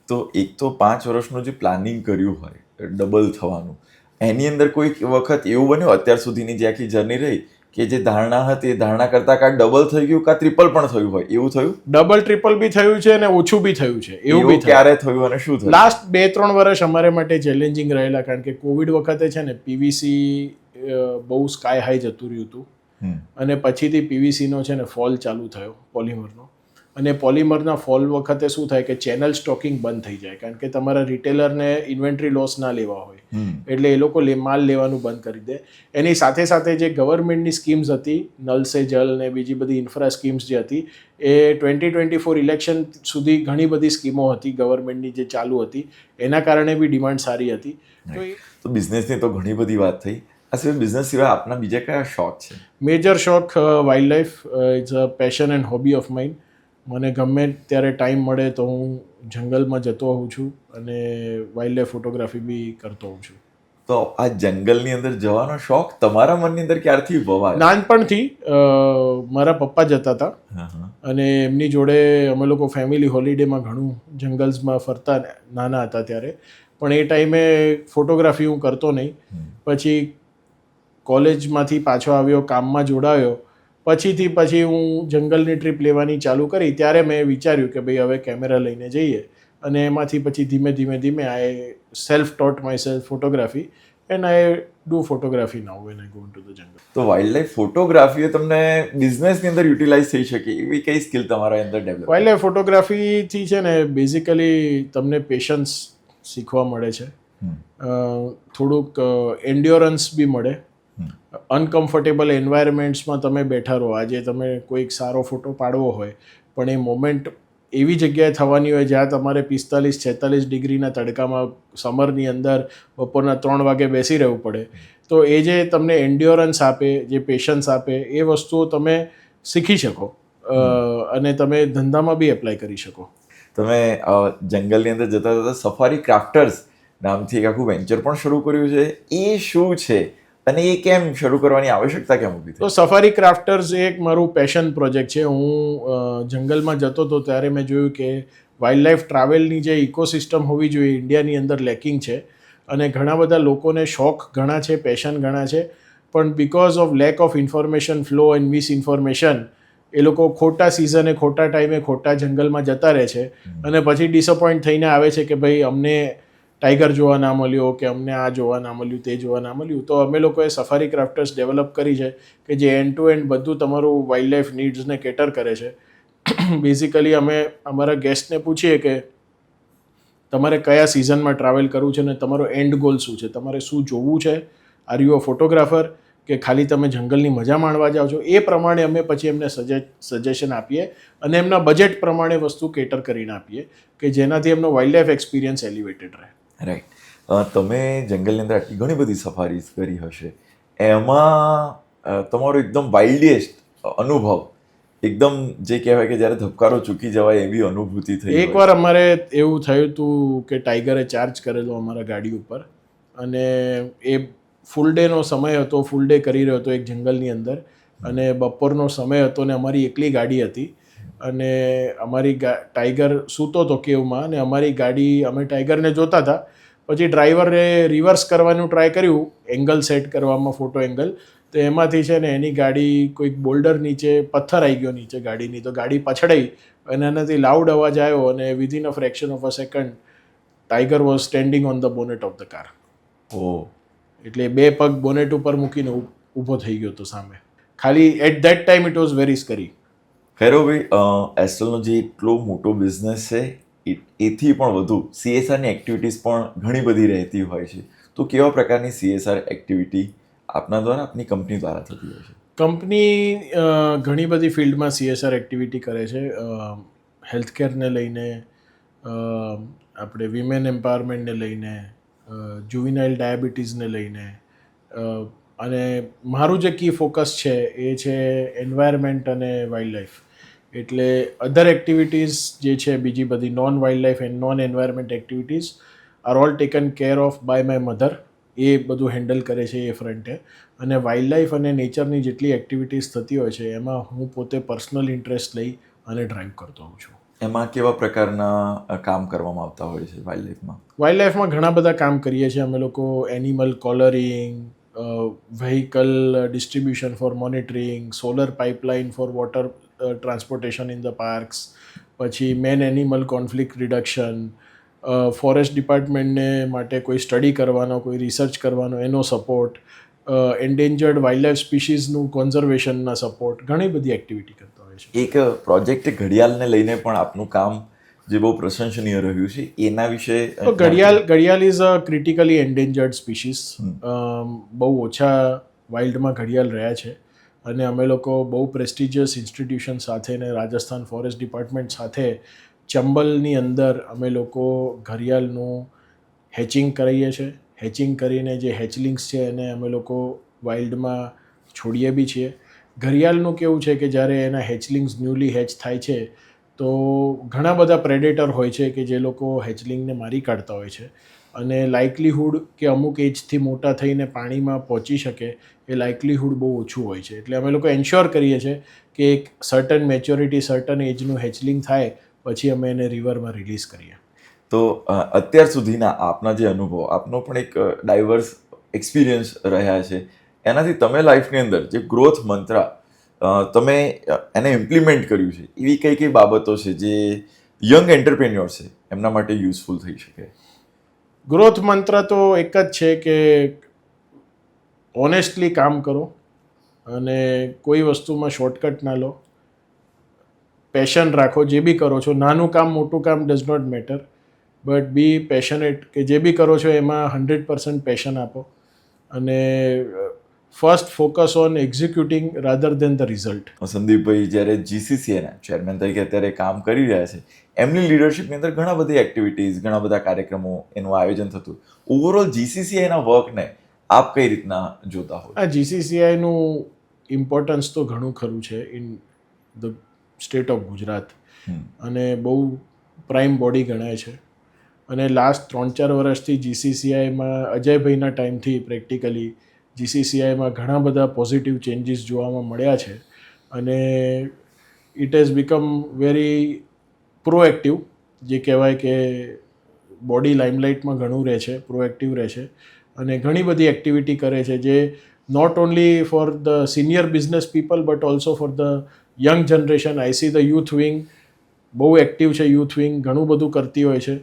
તો એક તો 5 વર્ષનું જે પ્લાનિંગ કર્યું હોય ડબલ થવાનું, એની અંદર કોઈક વખત એવું બન્યું અત્યાર સુધીની જે આખી જર્ની રહી કે જે ધારણા હતી એ ધારણા કરતાં કાં ડબલ થઈ ગયું કાં ટ્રિપલ પણ થયું હોય, એવું થયું? ડબલ ટ્રિપલ બી થયું છે અને ઓછું બી થયું છે. એવું બી ક્યારે થયું અને શું થયું? લાસ્ટ 2-3 વર્ષ અમારે માટે ચેલેન્જિંગ રહેલા, કારણ કે કોવિડ વખતે છે ને PVC બહુ સ્કાય હાઈ જતું રહ્યું હતું અને પછીથી પીવીસીનો છે ને ફોલ ચાલુ થયો પોલિમરનો. અને પોલિમરના ફોલ વખતે શું થાય કે ચેનલ સ્ટોકિંગ બંધ થઈ જાય, કારણ કે તમારા રિટેલરને ઇન્વેન્ટરી લોસ ના લેવા હોય એટલે એ લોકો માલ લેવાનું બંધ કરી દે. એની સાથે સાથે જે ગવર્મેન્ટની સ્કીમ્સ હતી, નલ સે જલ ને બીજી બધી ઇન્ફ્રા સ્કીમ્સ જે હતી, એ 2024 ઇલેક્શન સુધી ઘણી બધી સ્કીમો હતી ગવર્મેન્ટની જે ચાલુ હતી, એના કારણે બી ડિમાન્ડ સારી હતી. તો બિઝનેસની તો ઘણી બધી વાત થઈ. આ સિવાય બિઝનેસ સિવાય આપના બીજા કયા શોખ છે? મેજર શોખ wildlife. It's a passion and hobby of mind. મને ગમે ત્યારે ટાઈમ મળે તો હું જંગલમાં જતો હોઉં છું અને વાઇલ્ડ લાઈફ ફોટોગ્રાફી બી કરતો હોઉં છું. તો આ જંગલની અંદર જવાનો શોખ તમારા મનની અંદર ક્યારથી ઉભવાયો? નાનપણથી મારા પપ્પા જતા હતા અને એમની જોડે અમે લોકો ફેમિલી હોલિડેમાં ઘણું જંગલ્સમાં ફરતા નાના હતા ત્યારે. પણ એ ટાઈમે ફોટોગ્રાફી હું કરતો નહીં. પછી કોલેજમાંથી પાછો આવ્યો, કામમાં જોડાયો, પછી હું જંગલની ટ્રીપ લેવાની ચાલુ કરી. ત્યારે મેં વિચાર્યું કે ભાઈ હવે કેમેરા લઈને જઈએ, અને એમાંથી પછી ધીમે I self taught myself photography and I do photography now when I go into the jungle. તો વાઇલ્ડ લાઈફ ફોટોગ્રાફી તમને બિઝનેસની અંદર યુટિલાઇઝ થઈ શકે એવી કઈ સ્કિલ તમારા અંદર ડેવલપ? વાઇલ્ડ લાઈફ ફોટોગ્રાફીથી છે ને બેઝિકલી તમને પેશન્સ શીખવા મળે છે, થોડુંક એન્ડ્યોરન્સ બી મળે. અનકમ્ફર્ટેબલ એન્વાયરમેન્ટ્સમાં તમે બેઠા રહો. આજે તમે કોઈક સારો ફોટો પાડવો હોય પણ એ મોમેન્ટ એવી જગ્યાએ થવાની હોય જ્યાં તમારે 45-46 ડિગ્રીના તડકામાં સમરની અંદર બપોરના 3 વાગે બેસી રહેવું પડે. તો એ જે તમને એન્ડ્યોરન્સ આપે, જે પેશન્સ આપે, એ વસ્તુઓ તમે શીખી શકો અને તમે ધંધામાં બી એપ્લાય કરી શકો. તમે જંગલની અંદર જતા જતા સફારી ક્રાફ્ટર્સ નામથી એક આખું વેન્ચર પણ શરૂ કર્યું છે. એ શું છે અને એ કેમ શરૂ કરવાની આવશ્યકતા કેમ ઊભી થઈ? તો સફારી ક્રાફ્ટર્સ એક મારું પેશન પ્રોજેક્ટ છે. હું જંગલમાં જતો હતો ત્યારે મેં જોયું કે વાઇલ્ડ લાઈફ ટ્રાવેલની જે ઇકોસિસ્ટમ હોવી જોઈએ ઇન્ડિયાની અંદર લેકિંગ છે. અને ઘણા બધા લોકોને શોખ ઘણા છે, પેશન ઘણા છે, પણ because of lack of information flow and misinformation એ લોકો ખોટા સિઝને, ખોટા ટાઈમે, ખોટા જંગલમાં જતા રહે છે અને પછી ડિસઅપોઇન્ટ થઈને આવે છે કે ભાઈ અમને ટાઈગર જોવા ના મળ્યો, કે અમને આ જોવા ના મળ્યું, તે જોવા ના મળ્યું. તો અમે લોકોએ સફારી ક્રાફ્ટર્સ ડેવલપ કરી છે કે જે એન્ડ ટુ એન્ડ બધું તમારું વાઇલ્ડ લાઈફ નીડ્સને કેટર કરે છે. બેઝિકલી અમે અમારા ગેસ્ટને પૂછીએ કે તમારે કયા સિઝનમાં ટ્રાવેલ કરવું છે અને તમારો એન્ડ ગોલ શું છે, તમારે શું જોવું છે, આર યુ અ ફોટોગ્રાફર કે ખાલી તમે જંગલની મજા માણવા જાઓ છો. એ પ્રમાણે અમે પછી એમને સજેશન આપીએ અને એમના બજેટ પ્રમાણે વસ્તુ કેટર કરીને આપીએ કે જેનાથી એમનો વાઇલ્ડ લાઈફ એક્સપિરિયન્સ એલિવેટેડ રહે. રાઈટ. તમે જંગલની અંદર આટલી ઘણી બધી સફારીઝ કરી હશે, એમાં તમારો એકદમ વાઇલ્ડેસ્ટ અનુભવ, એકદમ જે કહેવાય કે જ્યારે ધબકારો ચૂકી જવાય એવી અનુભૂતિ થઈ? એકવાર અમારે એવું થયું હતું કે ટાઈગરે ચાર્જ કરેલો અમારા ગાડી ઉપર અને એ ફૂલ ડેનો સમય હતો, ફૂલ ડે કરી રહ્યો હતો એક જંગલની અંદર અને બપોરનો સમય હતો ને અમારી એકલી ગાડી હતી અને અમારી ટાઈગર સૂતો હતો કેવમાં અને અમારી ગાડી, અમે ટાઈગરને જોતા હતા. પછી ડ્રાઈવરે રિવર્સ કરવાનું ટ્રાય કર્યું એંગલ સેટ કરવામાં, ફોટો એંગલ, તો એમાંથી છે ને એની ગાડી કોઈક બોલ્ડર નીચે પથ્થર આવી ગયો નીચે ગાડીની, તો ગાડી પછડાઈ અને એનાથી લાઉડ અવાજ આવ્યો અને within a fraction of a second tiger was standing on the bonnet of the car. ઓ, એટલે 2 પગ બોનેટ ઉપર મૂકીને ઊભો થઈ ગયો હતો સામે. ખાલી at that time it was very scary. ખૈરોભાઈ, એસ્ટલનો જે એટલો મોટો બિઝનેસ છે એથી પણ વધુ CSRની એક્ટિવિટીઝ પણ ઘણી બધી રહેતી હોય છે. તો કેવા પ્રકારની CSR એક્ટિવિટી આપના દ્વારા, આપની કંપની દ્વારા થતી હોય છે? કંપની ઘણી બધી ફિલ્ડમાં CSR એક્ટિવિટી કરે છે. હેલ્થકેરને લઈને, આપણે વિમેન એમ્પાવરમેન્ટને લઈને, જુવિનાઇલ ડાયાબિટીસને લઈને, અને મારું જે કી ફોકસ છે એ છે એન્વાયરમેન્ટ અને વાઇલ્ડ લાઈફ. એટલે અધર એક્ટિવિટીઝ જે છે બીજી બધી non wildlife and non environment activities are all taken care of by my mother. એ બધું હેન્ડલ કરે છે એ ફ્રન્ટે. અને વાઇલ્ડ લાઈફ અને નેચરની જેટલી એક્ટિવિટીઝ થતી હોય છે એમાં હું પોતે પર્સનલ ઇન્ટરેસ્ટ લઈ અને ડ્રાઈવ કરતો હોઉં છું. એમાં કેવા પ્રકારના કામ કરવામાં આવતા હોય છે વાઇલ્ડ લાઈફમાં? વાઇલ્ડ લાઈફમાં ઘણા બધા કામ કરીએ છીએ અમે લોકો. Animal collaring, vehicle distribution for monitoring, solar pipeline for water transportation in the parks, પછી man animal conflict reduction, forest ડિપાર્ટમેન્ટને માટે કોઈ સ્ટડી કરવાનો, કોઈ રિસર્ચ કરવાનો એનો સપોર્ટ, એન્ડેન્જર્ડ વાઇલ્ડલાઇફ સ્પીસીઝનું કોન્ઝર્વેશનના સપોર્ટ, ઘણી બધી એક્ટિવિટી કરતા હોય છે. એક પ્રોજેક્ટ ઘડિયાળને લઈને પણ આપનું કામ જે બહુ પ્રશંસનીય રહ્યું છે એના વિશે. તો ઘડિયાળ is a critically endangered species. બહુ ઓછા વાઇલ્ડમાં ઘડિયાળ રહ્યા છે અને અમે લોકો બહુ પ્રેસ્ટિજિયસ ઇન્સ્ટિટ્યુશન સાથે ને રાજસ્થાન ફોરેસ્ટ ડિપાર્ટમેન્ટ સાથે ચંબલની અંદર અમે લોકો ઘડિયાળનું હેચિંગ કરીએ છીએ. હેચિંગ કરીને જે હેચલિંગ્સ છે એને અમે લોકો વાઇલ્ડમાં છોડીએ બી છીએ. ઘડિયાળનું કેવું છે કે જ્યારે એના હેચલિંગ્સ ન્યૂલી હેચ થાય છે તો ઘણા બધા પ્રેડેટર હોય છે કે જે લોકો હેચલિંગને મારી કાઢતા હોય છે અને લાઇકલીહુડ કે અમુક એજથી મોટા થઈને પાણીમાં પહોંચી શકે એ લાઇકલીહુડ બહુ ઓછું હોય છે. એટલે અમે લોકો એન્શ્યોર કરીએ છીએ કે એક સર્ટન મેચ્યોરિટી, સર્ટન એજનું હેચલિંગ થાય પછી અમે એને રિવરમાં રિલીઝ કરીએ. તો અત્યાર સુધીના આપના જે અનુભવ, આપનો પણ એક ડાયવર્સ એક્સપિરિયન્સ રહ્યા છે, એનાથી તમે લાઈફની અંદર જે ગ્રોથ મંત્ર તમે એને ઇમ્પ્લિમેન્ટ કર્યું છે, એવી કઈ કઈ બાબતો છે જે યંગ એન્ટરપ્રેન્યોર છે એમના માટે યુઝફુલ થઈ શકે? ગ્રોથ મંત્ર તો એક જ છે કે ઓનેસ્ટલી કામ કરો અને કોઈ વસ્તુમાં શોર્ટકટ ના લો. પેશન રાખો. જે બી કરો છો, નાનું કામ મોટું કામ does not matter, but be passionate, કે જે બી કરો છો એમાં 100% પેશન આપો અને first focus on executing rather than the result. સંદીપભાઈ જ્યારે જીસીસીએના ચેરમેન તરીકે અત્યારે કામ કરી રહ્યા છે, એમની લીડરશિપની અંદર ઘણા બધી એક્ટિવિટીઝ, ઘણા બધા કાર્યક્રમો એનું આયોજન થતું. ઓવરઓલ જીસીસીઆઈના વર્કને આપ કઈ રીતના જોતા હો? આ જીસીસીઆઈનું ઇમ્પોર્ટન્સ તો ઘણું ખરું છે in the state of Gujarat અને બહુ પ્રાઇમ બોડી ગણાય છે. અને લાસ્ટ 3-4 વર્ષથી જીસીસીઆઈમાં અજયભાઈના ટાઈમથી પ્રેક્ટિકલી જીસીસીઆઈમાં ઘણા બધા પોઝિટિવ ચેન્જીસ જોવામાં મળ્યા છે અને it has become very proactive, જે કહેવાય કે બોડી લાઇમલાઇટમાં ઘણું રહે છે, પ્રોએક્ટિવ રહે છે અને ઘણી બધી એક્ટિવિટી કરે છે જે not only for the senior business people but also for the young generation. I see the youth wing બહુ એક્ટિવ છે. યુથ વિંગ ઘણું બધું કરતી હોય છે.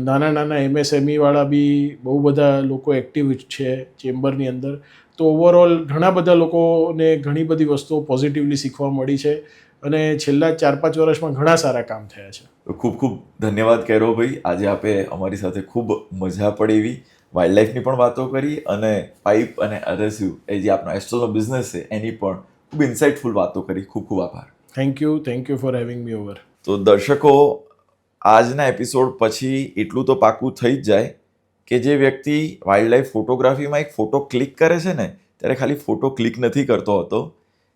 નાના નાના એમએસએમઈવાળા બી બહુ બધા લોકો એક્ટિવ છે ચેમ્બરની અંદર. તો ઓવરઓલ ઘણા બધા લોકોને ઘણી બધી વસ્તુઓ પોઝિટિવલી શીખવા મળી છે અને છેલ્લા 4-5 વર્ષમાં ઘણા સારા કામ થયા છે. ખૂબ ખૂબ ધન્યવાદ કૈરવભાઈ. આજે આપે અમારી સાથે ખૂબ મજા પડે એવી વાઇલ્ડ લાઈફની પણ વાતો કરી અને પાઇપ અને અરેસિવ એ જે આપનો એસ્ટ્રોનો બિઝનેસ છે એની પણ ખૂબ ઇન્સાઇટફુલ વાતો કરી. ખૂબ ખૂબ આભાર. Thank you for having me over. તો દર્શકો, આજના એપિસોડ પછી એટલું તો પાકું થઈ જ જાય કે જે વ્યક્તિ વાઇલ્ડ લાઈફ ફોટોગ્રાફીમાં એક ફોટો ક્લિક કરે છે ને, ત્યારે ખાલી ફોટો ક્લિક નથી કરતો હતો,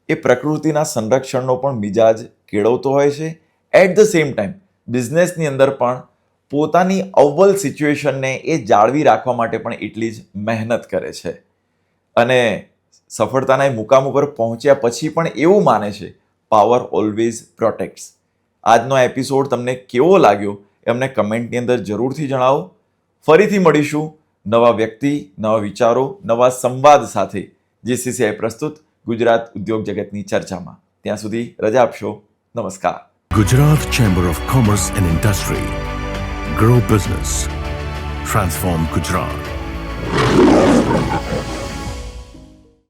એ પ્રકૃતિના સંરક્ષણનો પણ મિજાજ કેળવતો હોય છે. એટ ધ સેમ ટાઈમ બિઝનેસની અંદર પણ પોતાની અવ્વલ સિચ્યુએશનને એ જાળવી રાખવા માટે પણ એટલી જ મહેનત કરે છે અને સફળતાના મુકામ ઉપર પહોંચ્યા પછી પણ એવું માને છે, પાવર ઓલવેઝ પ્રોટેક્ટ્સ. આજનો એપિસોડ તમને કેવો લાગ્યો એ અમને કમેન્ટની અંદર જરૂરથી જણાવો. ફરીથી મળીશું નવા વ્યક્તિ, નવા વિચારો, નવા સંવાદ સાથે જીસીસીઆઈ પ્રસ્તુત ગુજરાત ઉદ્યોગ જગતની ચર્ચામાં. ત્યાં સુધી રજા આપશો. નમસ્કાર. Gujarat Chamber of Commerce and Industry. Grow business. Transform Gujarat.